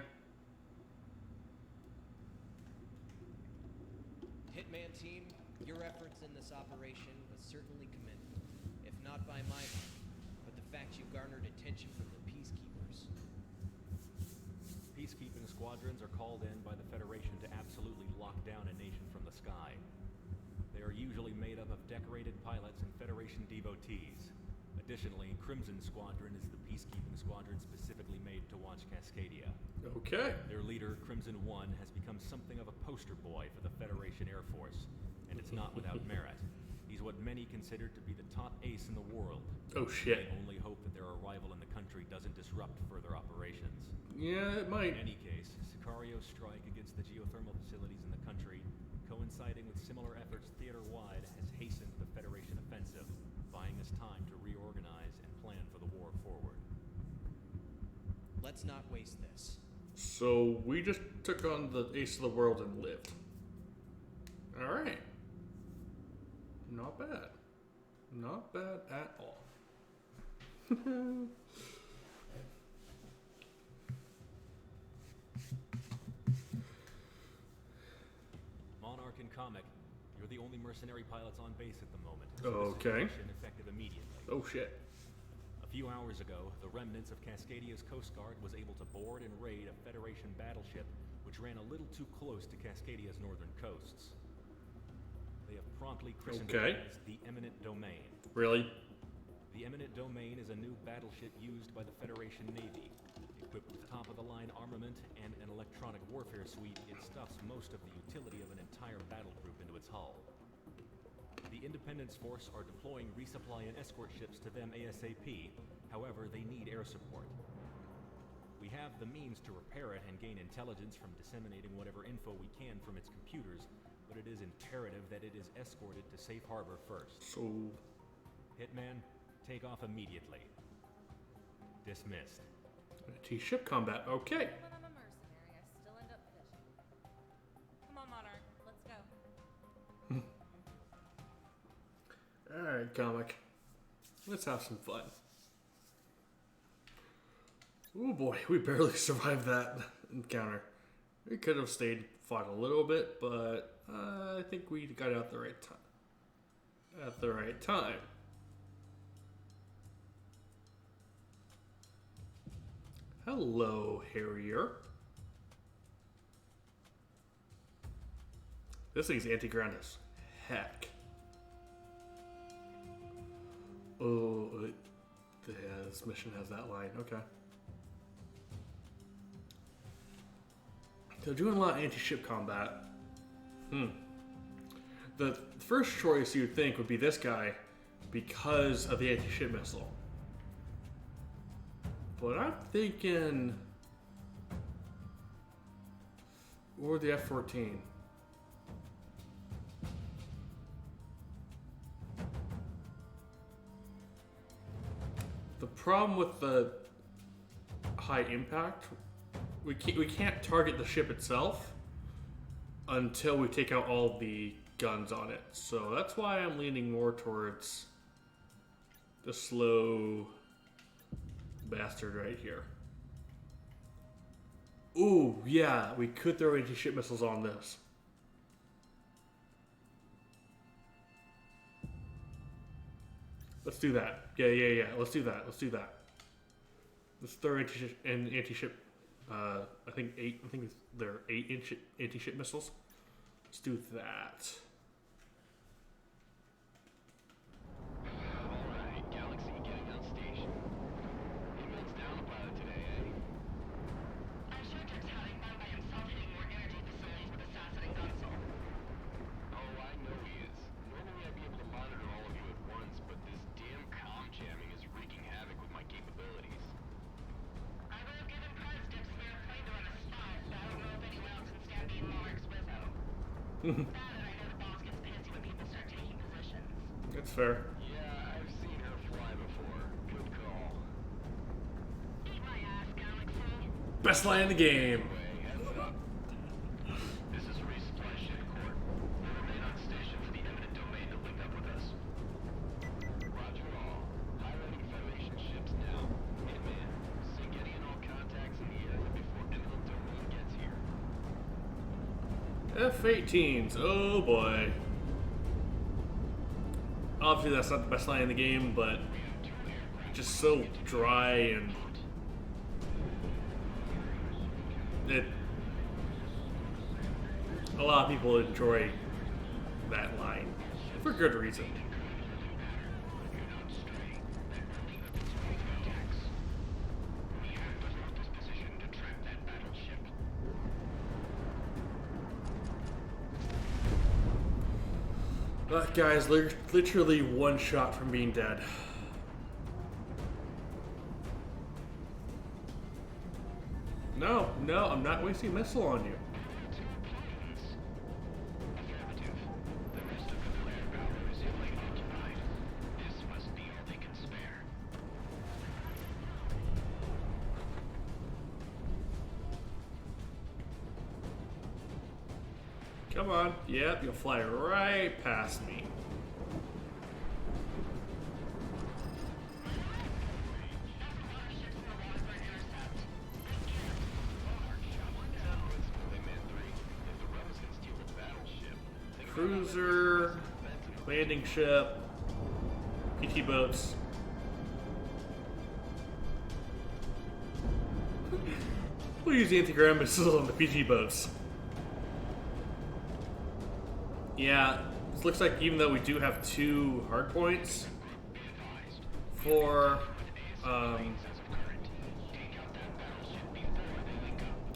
Hitman team, your efforts in this operation was certainly commended. If not by my mark, but the fact you garnered attention from the Peacekeepers. Peacekeeping squadrons are called in by the Federation to absolutely lock down a nation from the sky. They are usually made up of decorated pilots and Federation devotees. Additionally, Crimson Squadron is the peacekeeping squadron specifically made to watch Cascadia. Okay. Their leader, Crimson One, has become something of a poster boy for the Federation Air Force, and it's not without merit. He's what many consider to be the top ace in the world. Oh shit. They only hope that their arrival in the country doesn't disrupt further operations. Yeah, it In might. any case, Sicario's strike against the geothermal facilities in the country, coinciding with similar efforts theater-wide, has hastened the Federation offensive, buying us time to reorganize and plan for the war forward. Let's not waste this. So we just took on the ace of the world and lived. Alright. Not bad. Not bad at all. Monarch and Comic, you're the only mercenary pilots on base at the moment. Okay. This is effective immediately. Oh shit. A few hours ago, the remnants of Cascadia's Coast Guard was able to board and raid a Federation battleship which ran a little too close to Cascadia's northern coasts. They have promptly christened Okay. it as the Eminent Domain. Really? The Eminent Domain is a new battleship used by the Federation Navy. Equipped with top-of-the-line armament and an electronic warfare suite, it stuffs most of the utility of an entire battle group into its hull. The Independence Force are deploying resupply and escort ships to them ASAP. However, they need air support. We have the means to repair it and gain intelligence from disseminating whatever info we can from its computers, but it is imperative that it is escorted to safe harbor first. So Hitman, take off immediately. Dismissed. T-ship combat. Okay. When I'm a mercenary, I still end up fishing. Come on, Monarch, let's go. Alright, comic. Let's have some fun. Oh boy, we barely survived that encounter. We could have stayed, fought a little bit, but I think we got out the right time. At the right time. Hello, Harrier. This thing's anti-ground as heck. Oh, yeah, this mission has that line. Okay. They're doing a lot of anti-ship combat. The first choice you'd think would be this guy because of the anti-ship missile. But I'm thinking... or the F-14. The problem with the high impact, we can't target the ship itself until we take out all the guns on it. So that's why I'm leaning more towards the slow bastard right here. Ooh, yeah, we could throw anti-ship missiles on this. Let's do that. Yeah. Let's do that. Let's throw anti-ship. I think there are 8 anti-ship missiles. Let's do that. Alright, Galaxy getting on station. Wingman's down a pilot today, eh? I'm sure Dirk's having fun by himself hitting more energy facilities with assassin and Gunsel. Oh, I know he is. Normally I'd be able to monitor all of you at once, but this damn comm jamming is wreaking havoc with my capabilities. I would have given Prez Dip spare plane to run a spot, but I don't know if anyone else can stand being Monarch's Wizzo. That and I know the boss gets pissy when people start taking positions. That's fair. Yeah, I've seen her fly before. Good call. Eat my ass, Galaxy. Best line in the game. Anyway, heads up. This is resupply ship court. Remain on station for the eminent domain to link up with us. Roger all. Highlighting Federation ships now. Hitman, sync any and all contacts in the area before eminent domain gets here. F-18s. Oh boy. Obviously, that's not the best line in the game, but just so dry and it. A lot of people enjoy that line for good reason. We have to hold this position to trap that battleship. That guy's literally one shot from being dead. No, I'm not wasting a missile on you. Affirmative. The rest of the flare power is fully occupied. This must be all they can spare. Come on. Yep, you'll fly right past me. Cruiser, landing ship, PT boats. We'll use the anti-ground missiles on the PT boats. Yeah, it looks like even though we do have 2 hard points for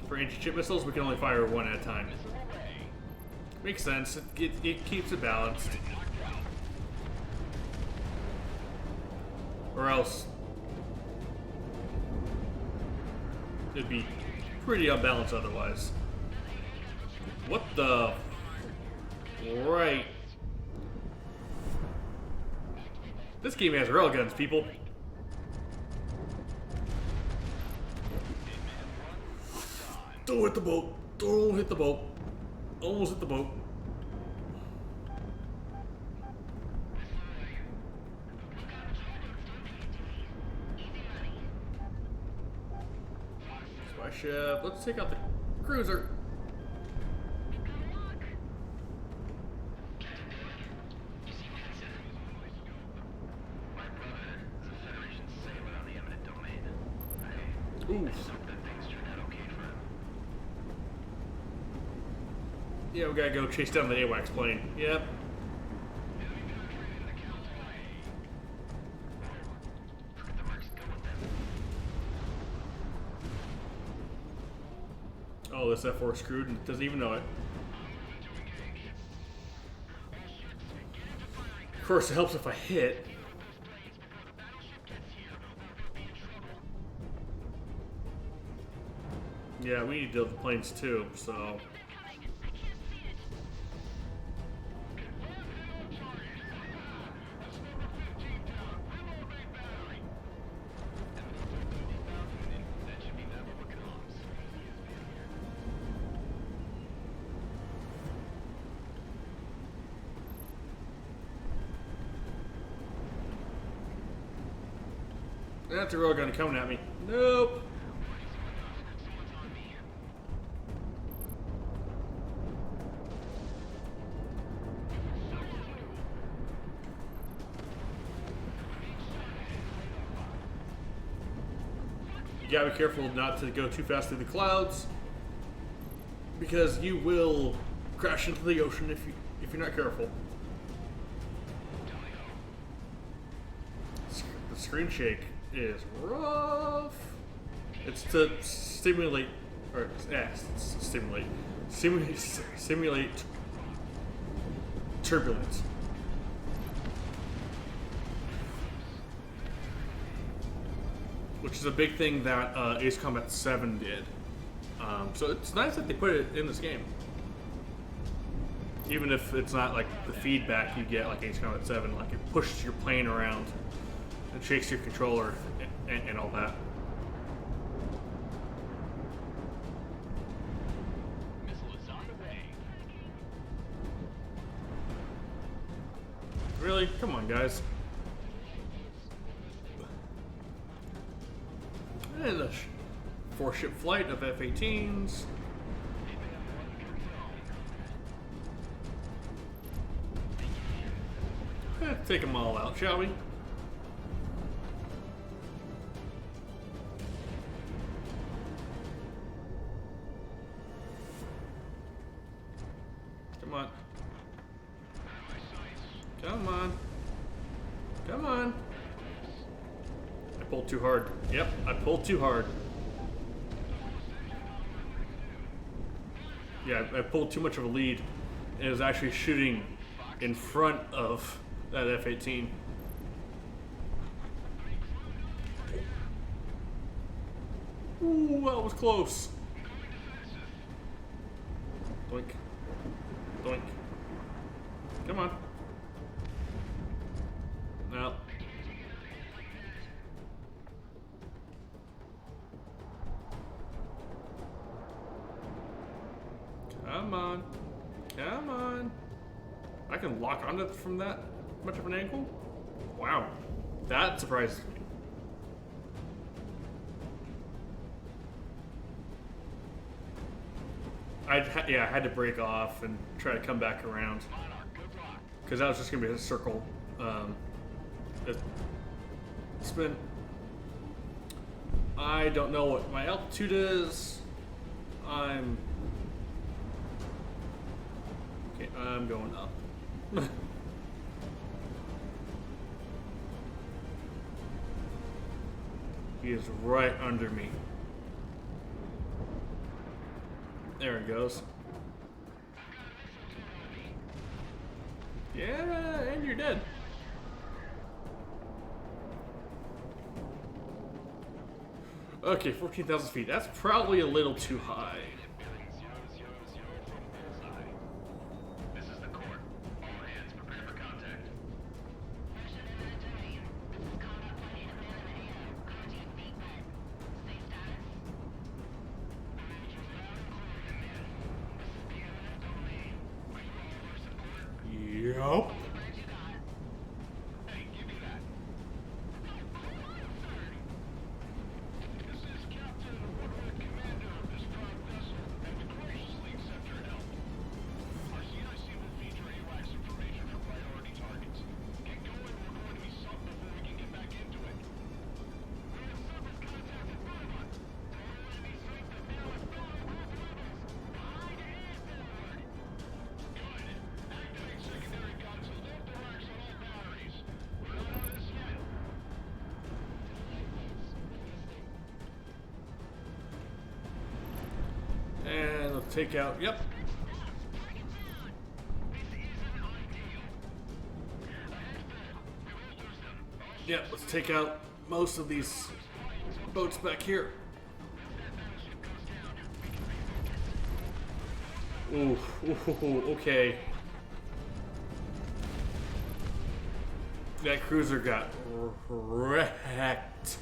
anti-ship missiles, we can only fire 1 at a time. Makes sense. It keeps it balanced. Or else it'd be pretty unbalanced otherwise. What the? Right. This game has railguns, people. Don't hit the boat. Don't hit the boat. Almost hit the boat. Spy ship. Let's take out the cruiser. Ooh. Yeah, we gotta go chase down the AWACS plane. Yep. Oh, this F4 screwed and doesn't even know it. Of course, it helps if I hit. Yeah, we need to deal with the planes too, so. That's a railgun coming at me. Nope. You gotta be careful not to go too fast through the clouds, because you will crash into the ocean if you're not careful. The screen shake is rough. It's to simulate turbulence. Which is a big thing that Ace Combat 7 did. So it's nice that they put it in this game. Even if it's not like the feedback you get like Ace Combat 7, like it pushes your plane around and shakes your controller and all that. Missile is on the way. Really? Come on, guys. And a 4-ship flight of F-18s. Take them all out, shall we? Come on. Come on. Come on. I pulled too hard. Yep, I pulled too hard. Yeah, I pulled too much of a lead. And it was actually shooting in front of that F-18. Ooh, that was close. Doink. Doink. Come on. No. Come on. Come on. I can lock onto it from that much of an angle? Wow. That surprises me. I had to break off and try to come back around. Because that was just going to be a circle. It's been... I don't know what my altitude is. I'm going up. He is right under me. There it goes. Yeah, and you're dead. Okay, 14,000 feet. That's probably a little too high. This is the court. All hands prepare for contact. Mission imminent domain. This is combat flight Hitman in the AM. Contact beat met. Stay status. Yup. Hey, give me that. This is Captain Woodward, commander of this prime vessel, and we graciously accept your help. Our CIC will feature AWACS information for priority targets. Get going, we're going to be sunk before we can get back into it. We have surface contact in front of us. Total enemy strength of nearly 5 levels. Behind and forward. Good. Activate secondary guns and load the racks on all batteries. We're not out of this yet. And let's take out. Yep. Yep, let's take out most of these boats back here. Ooh, okay. That cruiser got wrecked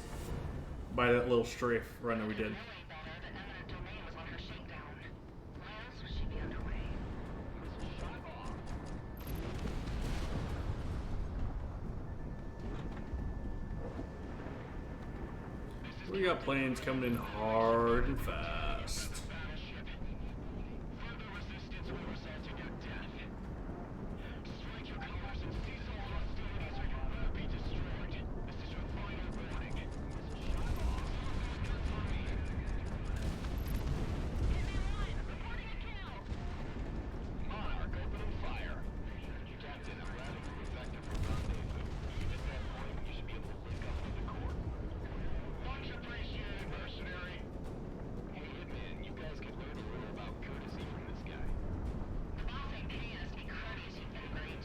by that little strafe run that we did. Knowing better that eminent domain was on her shakedown. Why else would she be underway? We got planes coming in hard and fast. Further resistance will result in your death. Strike your colors and seize all hostilities or you will be destroyed. This is your final warning. Monarch, opening fire. Captain, I'm routing you effective for rendezvous. At that point, you should be able to link up with the court. Much appreciated, mercenary. Hey, Hitman, you guys could learn a little about courtesy from this guy. The boss ain't paying us to be courteous, you've been great.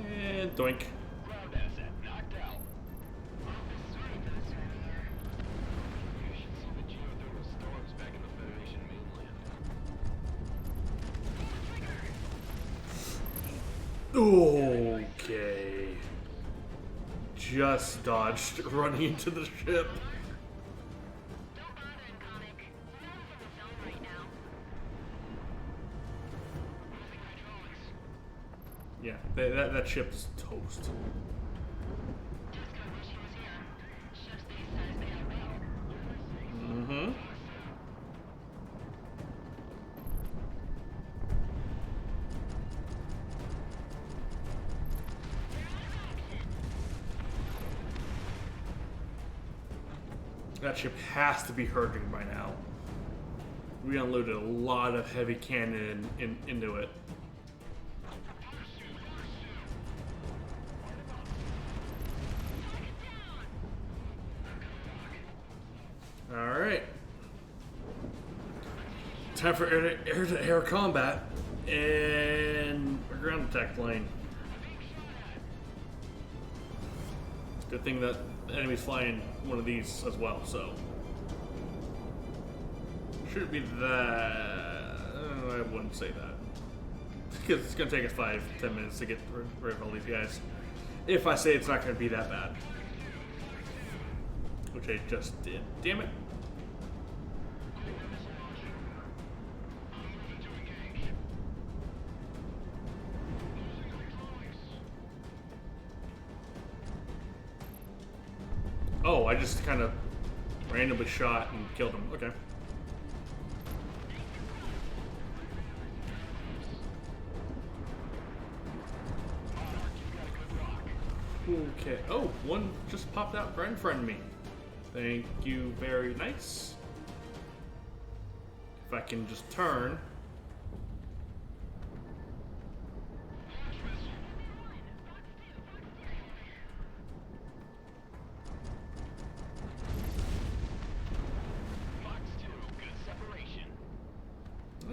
And doink. Ground asset knocked out. Office sweaty for this time of year. You should see the geothermal storms back in the Federation mainland. Okay. Just dodged running into the ship. Don't bother him, comic. We're out of the zone right now. Moving hydraulics. Yeah, that ship's toast. Just kinda wish he was here. Ship's base size made of rail. Mm-hmm. That ship has to be hurting by now. We unloaded a lot of heavy cannon into it. Alright. Time for air-to-air combat and a ground attack plane. Good thing that the enemy's flying one of these as well, so should be that. I wouldn't say that because it's gonna take us 5-10 minutes to get rid of all these guys. If I say it's not gonna be that bad, which I just did. Damn it. Oh, I just kind of randomly shot and killed him. Okay. Okay. Oh, one just popped out right in front of me. Thank you. Very nice. If I can just turn.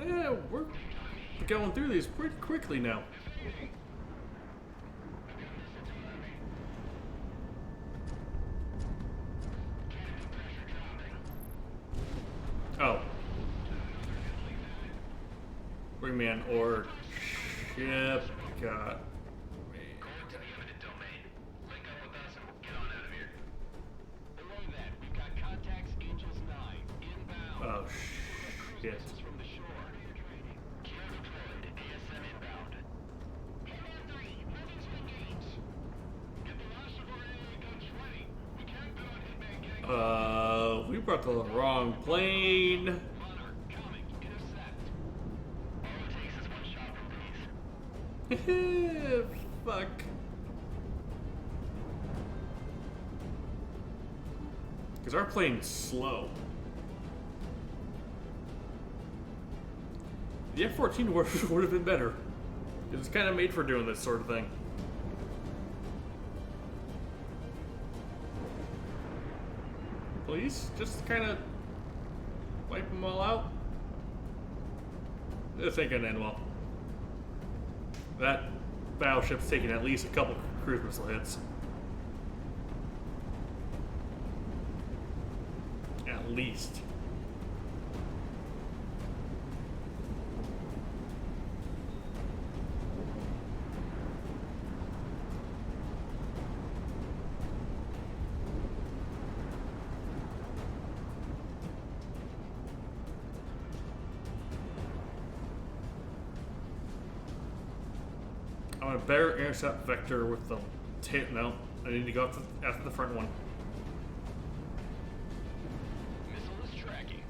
Yeah, we're going through these pretty quickly now. Oh. Wingman or ship got me. Oh shit. We brought the wrong plane. Fuck. Because our plane's slow. The F-14 would have been better. It's kind of made for doing this sort of thing. Please, just kind of wipe them all out. This ain't gonna end well. That battleship's taking at least a couple cruise missile hits. At least. I'm a better intercept vector with the tail. No, I need to go after the front one. Missile is tracking.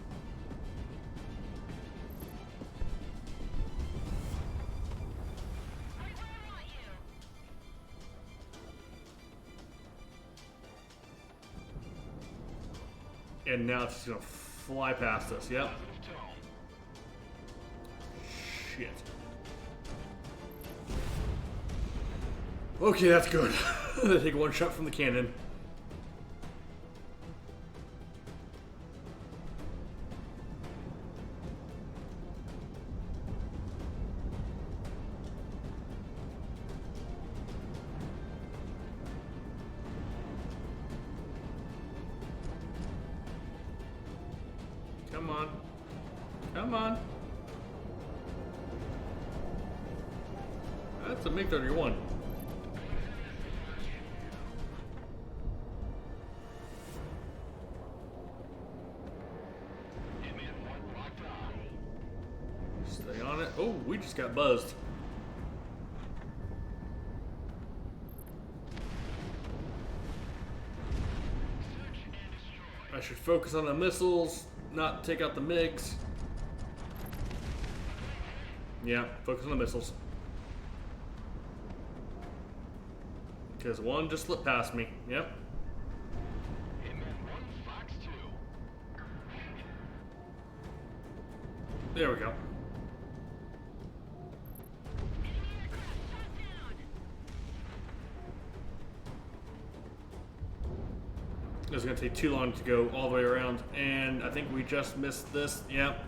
Right where I want you. And now it's just gonna fly past us. Yep. Shit. Okay, that's good. They take one shot from the cannon. Come on. Come on. That's a MiG-31. Stay on it. Oh, we just got buzzed. I should focus on the missiles, not take out the MiGs. Yeah, focus on the missiles. Because one just slipped past me. Yep. There we go. It's going to take too long to go all the way around, and I think we just missed this. Yep.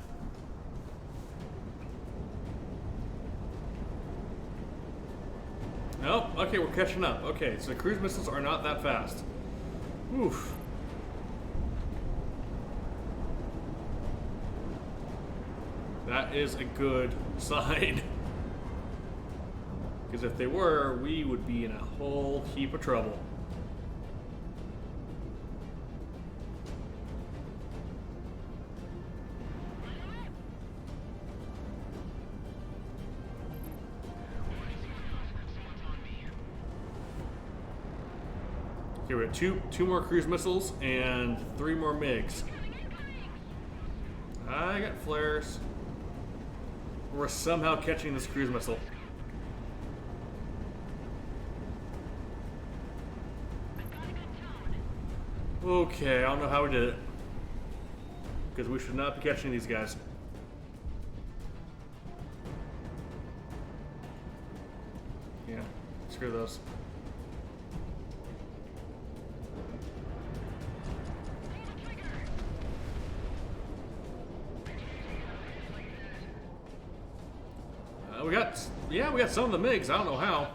Okay, we're catching up. Okay, so cruise missiles are not that fast. Oof. That is a good sign. Because if they were, we would be in a whole heap of trouble. Okay, we have two more cruise missiles and 3 more MiGs. I got flares. We're somehow catching this cruise missile. Okay, I don't know how we did it. Because we should not be catching these guys. Yeah, screw those. We got some of the MiGs. I don't know how.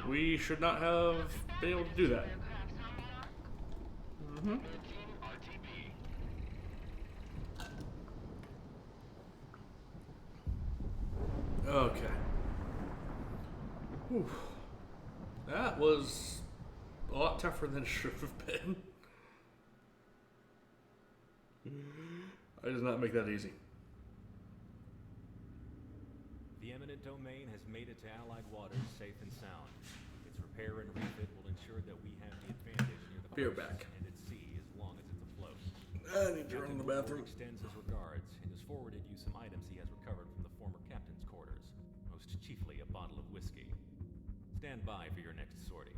We should not have been able to do that. Mm-hmm. Okay. Whew. That was a lot tougher than it should have been. I did not make that easy. The eminent domain has made it to Allied waters safe and sound. Its repair and refit will ensure that we have the advantage near the Be right coast back. and at sea as long as it's afloat. I need to run in the bathroom. Extends his regards and has forwarded you some items he has recovered from the former captain's quarters, most chiefly a bottle of whiskey. Stand by for your next sortie.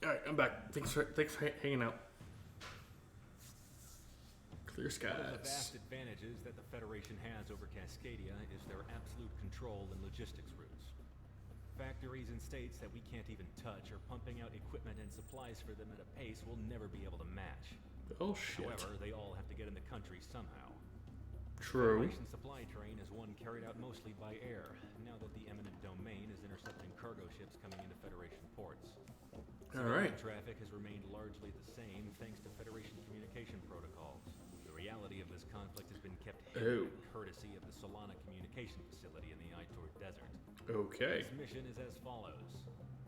Alright, I'm back. Thanks for hanging out. Clear One of the skies. vast advantages that the Federation has over Cascadia is their absolute control and logistics routes. Factories and states that we can't even touch are pumping out equipment and supplies for them at a pace we'll never be able to match. Oh shit. However, they all have to get in the country somehow. True. Federation supply train is one carried out mostly by air, now that the eminent domain is intercepting cargo ships coming into Federation ports. Alright. Traffic has remained largely the same thanks to Federation communication protocols. The reality of this conflict has been kept hidden, courtesy of the Solana communication facility in the Aitor Desert. Okay. This mission is as follows.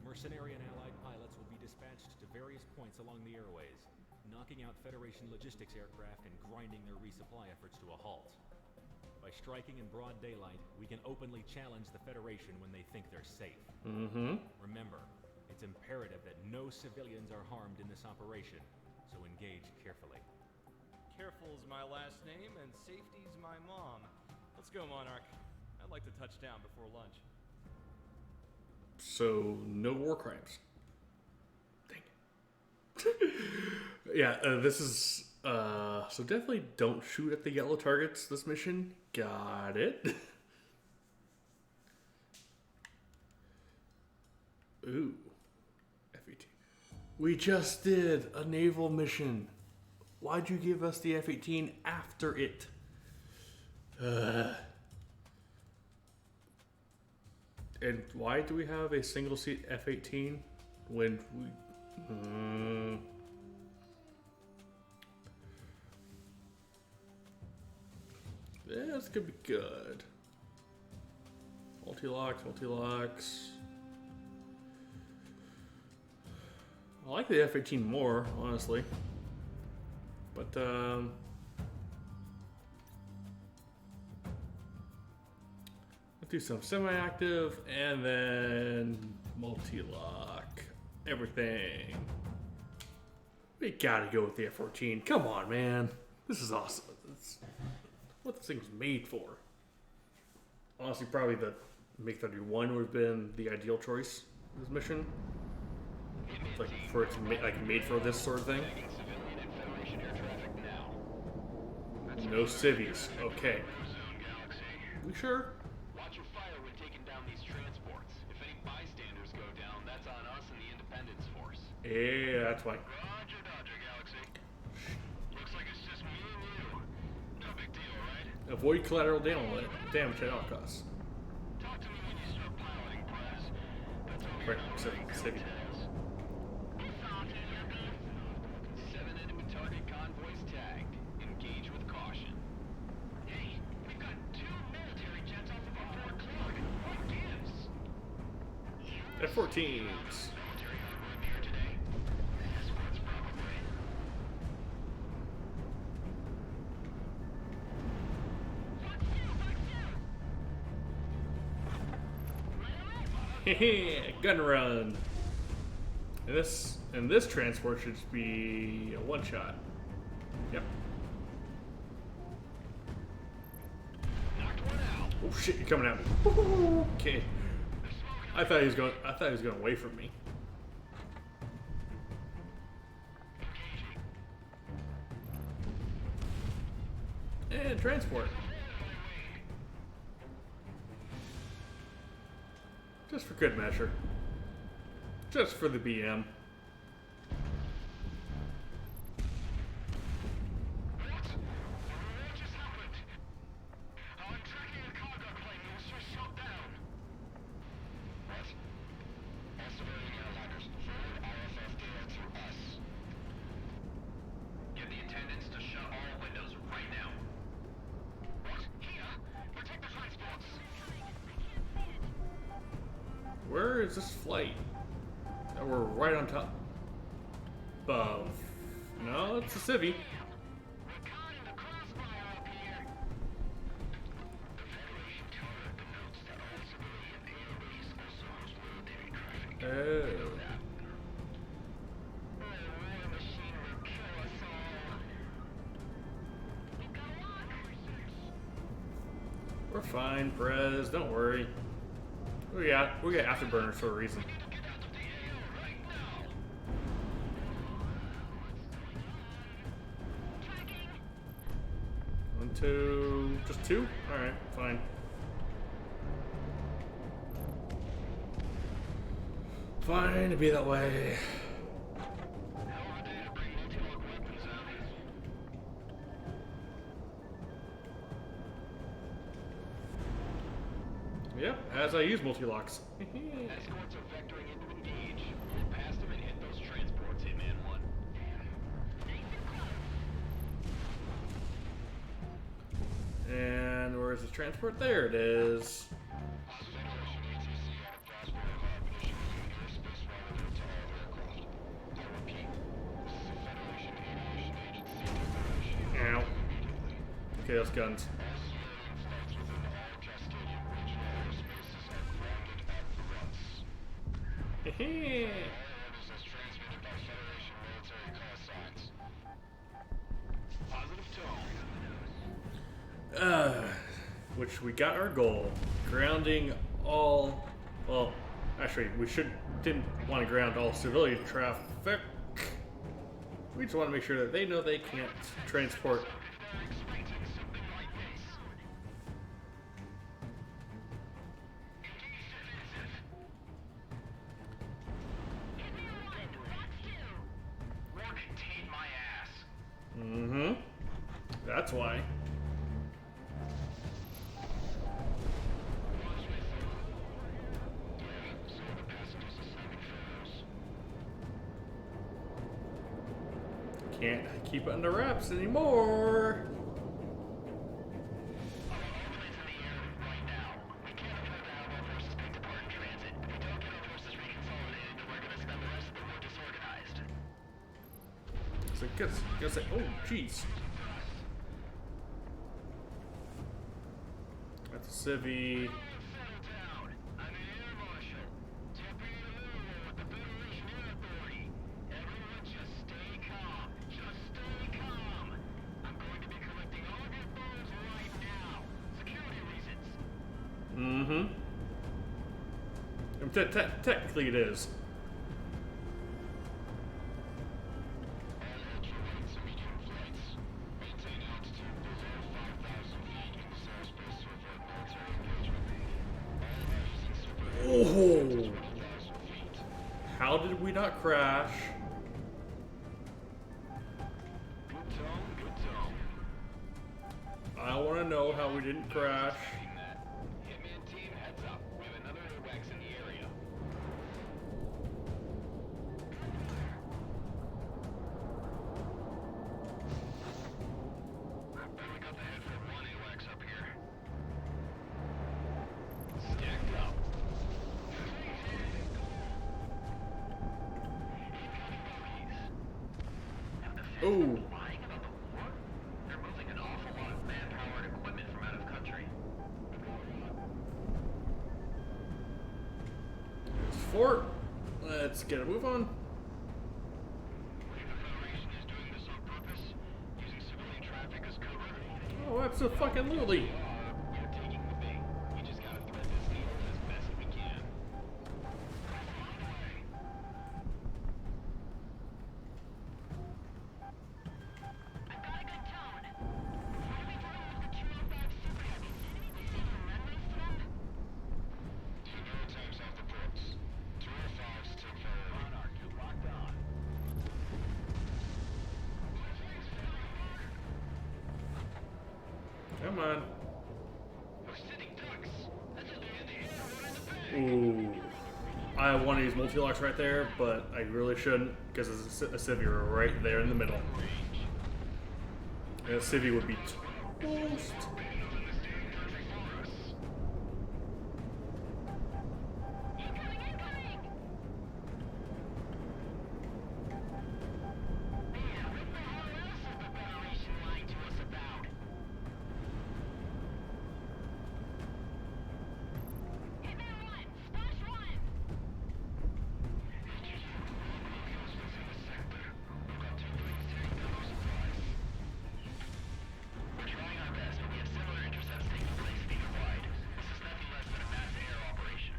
Mercenary and allied pilots will be dispatched to various points along the airways, knocking out Federation logistics aircraft and grinding their resupply efforts to a halt. By striking in broad daylight, we can openly challenge the Federation when they think they're safe. Mm-hmm. Remember, it's imperative that no civilians are harmed in this operation, so engage carefully. Careful is my last name, and safety's my mom. Let's go, Monarch. I'd like to touch down before lunch. So, no war crimes. Dang it. Yeah, this is... so definitely don't shoot at the yellow targets this mission. Got it. Ooh. F-18. We just did a naval mission. Why'd you give us the F-18 after it? And why do we have a single seat F-18 when we? This could be good. Multi-locks, multi-locks. I like the F-18 more, honestly. But, let's do some semi-active and then multi-lock. Everything. We gotta go with the F-14. Come on, man. This is awesome. It's what this thing's made for. Honestly, probably the MiG-31 would have been the ideal choice for this mission. Like for it's made for this sort of thing. No civvies. Okay. We sure? Watch your fire when taking down these transports. If any bystanders go down, that's on us and the Independence Force. Yeah, that's fine. Roger, Dodger Galaxy. Looks like it's just me and you. No big deal, right? Avoid collateral damage at all costs. Talk to me when you start piloting, Prez. That's all Right, your civvy. details. 7 enemy target convoys tagged. Engage with caution. Hey, we've got 2 military jets off of our 4 o'clock. What gives? F-14s. Military hardware here today. Escorts probably. Hehe, gun run. And this transport should just be a one shot. Yep. Knocked one out. Oh shit, you're coming at me. Woo-hoo. Okay. I thought he was going away from me. And transport. Just for good measure. Just for the BM. What just happened? I'm tracking a cargo plane that was just shot down. What? All civilian airliners, forward RFF data to us. Get the attendants to shut all windows right now. What? Here? Protect the transports. Where is this flight? Oh, we're right on top. Above. No, it's a civvy. We're caught in the crossfire up here. The Federation tower denotes that all civilian AOBs also host military traffic. Oh. The war machine will kill us all. We've got a lock. We're fine, Prez. Don't worry. We got afterburners for a reason. One, two, just 2? Alright, fine. Fine to be that way. Yep, as I use multi-locks. Escorts are vectoring into engage. Get past them and hit those transports, Hitman 1. And where's the transport? There it is. Federation ATC out of Roswell Hub initiating airspace relevant to all aircraft. I repeat, this is a Federation Aviation Agency declaration. Ow. Okay, those guns. All civilian flights within all Cascadian regional airspaces are grounded at once. All orders as transmitted by Federation military call signs. Positive tone. Which we got our goal. Grounding all. Well, actually, didn't want to ground all civilian traffic. We just want to make sure that they know they can't transport. They're expecting something like this. Engage defensive. Give me a run. What's new? War contain my ass. Mm-hmm. That's why. Can't keep it under wraps anymore. So guess oh jeez. That's a civvy. Mm-hmm. Technically it is. Oh! How did we not crash? I want to know how we didn't crash. Hitman team, heads up. We have another AWACS in the area. We got the head for one AWACS up here. Stacked up. Oh! Lying about the war? They're moving an awful lot of manpower and equipment from out of country. Fort. Let's get a move on. Believe the Federation is doing this on purpose, using civilian traffic as cover. Oh, absolutely. We are taking the bait. We just gotta thread this needle as best we can. I've got a good tone. What are we doing with the 205 Super Heavies? Didn't we receive a runway for them? Times off the ports. 205s take priority. Monarch, you're locked on. Come on. We're sitting ducks. That's just the end of the Ooh. I want to use multi-locks right there, but I really shouldn't because there's a civvy right there in the middle. And a civvy would be toast. Incoming, incoming! Man, what the hell else is the Federation lying to us about? Hitman 1! Splash 1! We're trying our best, but we have similar intercepts taking place theater-wide. This is nothing less than a mass air operation.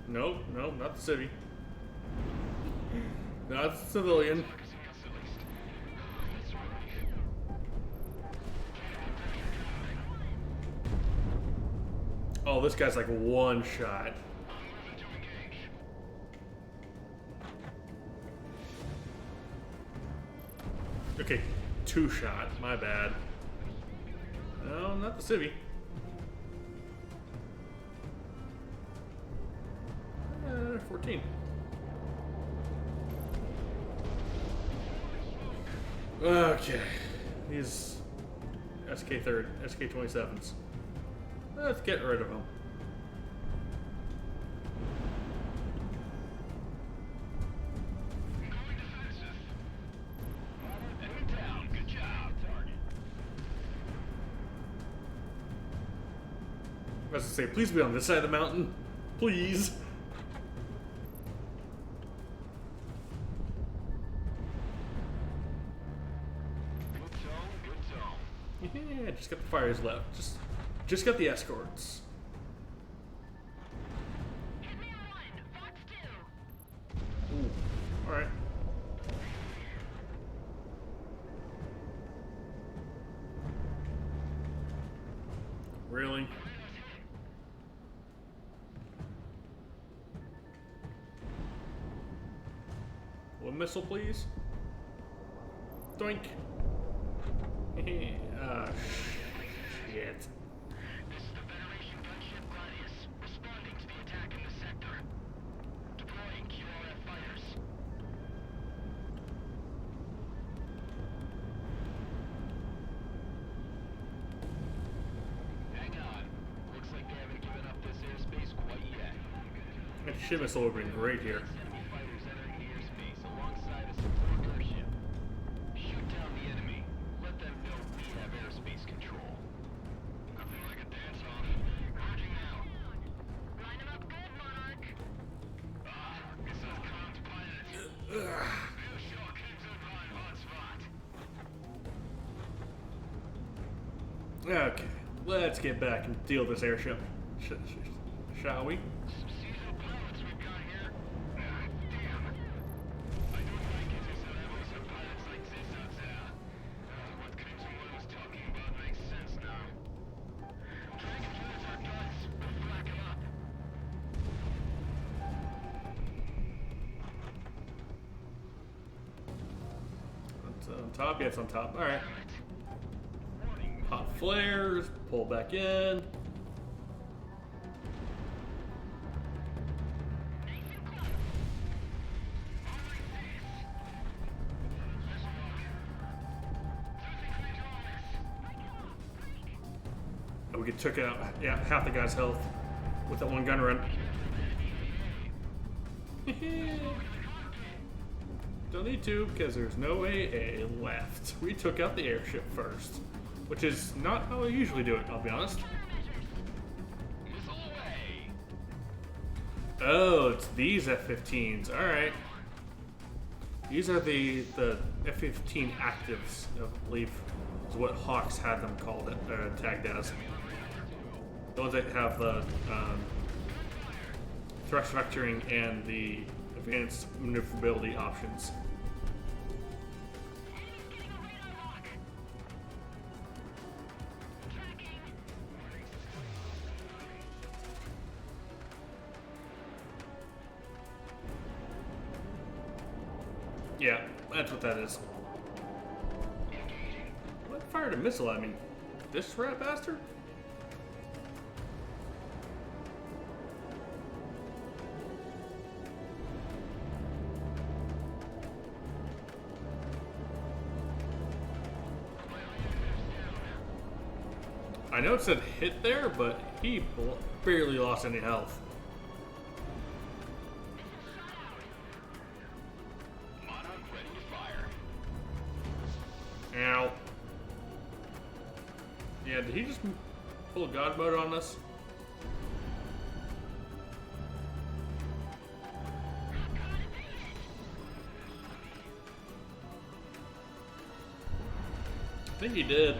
Nope, not the civvy. Not the civilian. Focusing us at least. That's right. Oh, this guy's like one shot. Moving to engage. Okay, two shot. My bad. No, not the civvy. 14. Okay, these SK27s. Let's get rid of them. Going defensive. Enemy down. Good job. Target. I was gonna say, please be on this side of the mountain. Please. Good tone. Good tone. Yeah, just got the fires left. Just got the escorts. Hitman 1! Fox 2! Ooh. Alright. Really? One missile, please. Doink. Ah, shit. This is the Federation gunship Gladius, responding to the attack in the sector. Deploying QRF fighters. Anti-ship missile would have been great here. Enemy fighters entering the airspace alongside a support airship. Shoot down the enemy. Let them know we have airspace control. Nothing like a dance-off. Merging now. Line them up good, Monarch. This is comms pilot. View shock into line hotspot. Okay, let's get back and deal with this airship. Shall we? Seasonal pilots we've got here. Damn. I don't like it is that having some pilots like this out there. What Crimson One was talking about makes sense now. Dragonflies are guts. We'll flag them up. It's on top. Yeah, it's on top. All right. Hot flares. Pull back in. We could took out half the guy's health with that one gun run. Don't need to because there's no AA left. We took out the airship first, which is not how I usually do it, I'll be honest. Missile away. Oh, it's these F-15s. All right. These are the F-15 actives, I believe, is what Hawks had them called it, tagged as. The ones that have the thrust vectoring and the advanced maneuverability options. Yeah, that's what that is. What fired a missile at me? This rat bastard? I know it said hit there, but he barely lost any health. Monarch ready to fire. Ow. Yeah, did he just pull God mode on us? I think he did.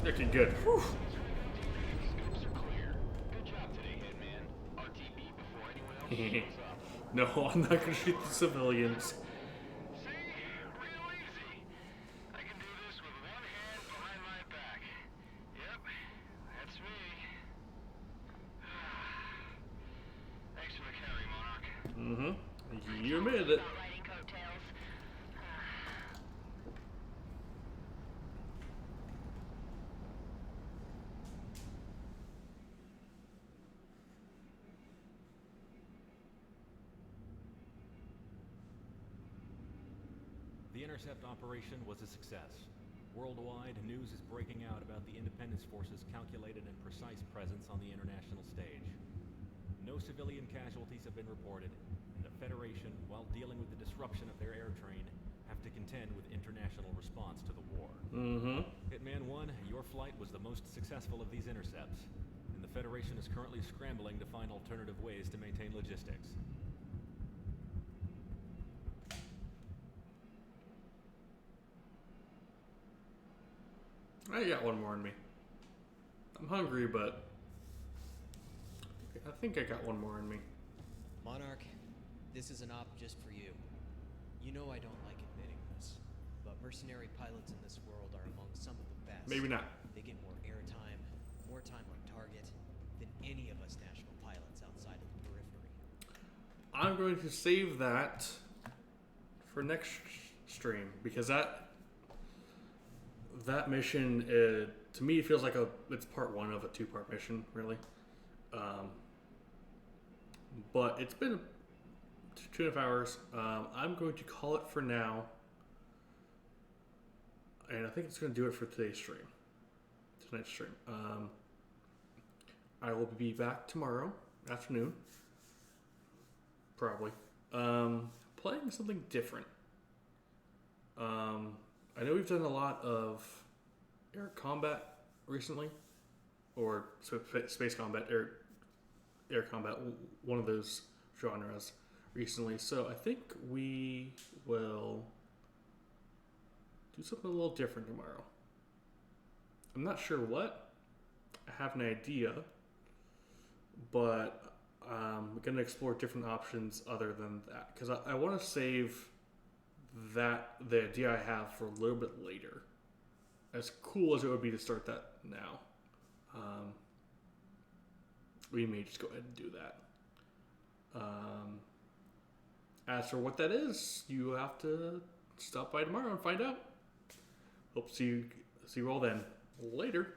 Looking good. Whew. Scopes are clear. Good job today, Hitman. RTB before anyone else shows up. No, I'm not gonna shoot the civilians. See? Real easy. I can do this with one hand behind my back. Yep, that's me. Thanks for the carry, Monarch. Mm-hmm. You admitted it. Riding coattails. The intercept operation was a success. Worldwide, news is breaking out about the Independence Force's calculated and precise presence on the international stage. No civilian casualties have been reported, and the Federation, while dealing with the disruption of their air train, have to contend with international response to the war. Mm-hmm. Hitman 1, your flight was the most successful of these intercepts, and the Federation is currently scrambling to find alternative ways to maintain logistics. I got one more in me. I'm hungry, but I think I got one more in me. Monarch, this is an op just for you. You know I don't like admitting this, but mercenary pilots in this world are among some of the best. Maybe not. They get more airtime, more time on target than any of us national pilots outside of the periphery. I'm going to save that for next stream because that mission to me feels like it's part one of a two-part mission, really. But it's been 2.5 hours. I'm going to call it for now. And I think it's going to do it for tonight's stream. I will be back tomorrow afternoon, probably, playing something different. I know we've done a lot of air combat recently, or space combat, air combat, one of those genres recently. So I think we will do something a little different tomorrow. I'm not sure what. I have an idea, but I'm going to explore different options other than that, because I want to save the idea I have for a little bit later. As cool as it would be to start that now, we may just go ahead and do that. As for what that is, you have to stop by tomorrow and find out. Hope to see you all then. Later.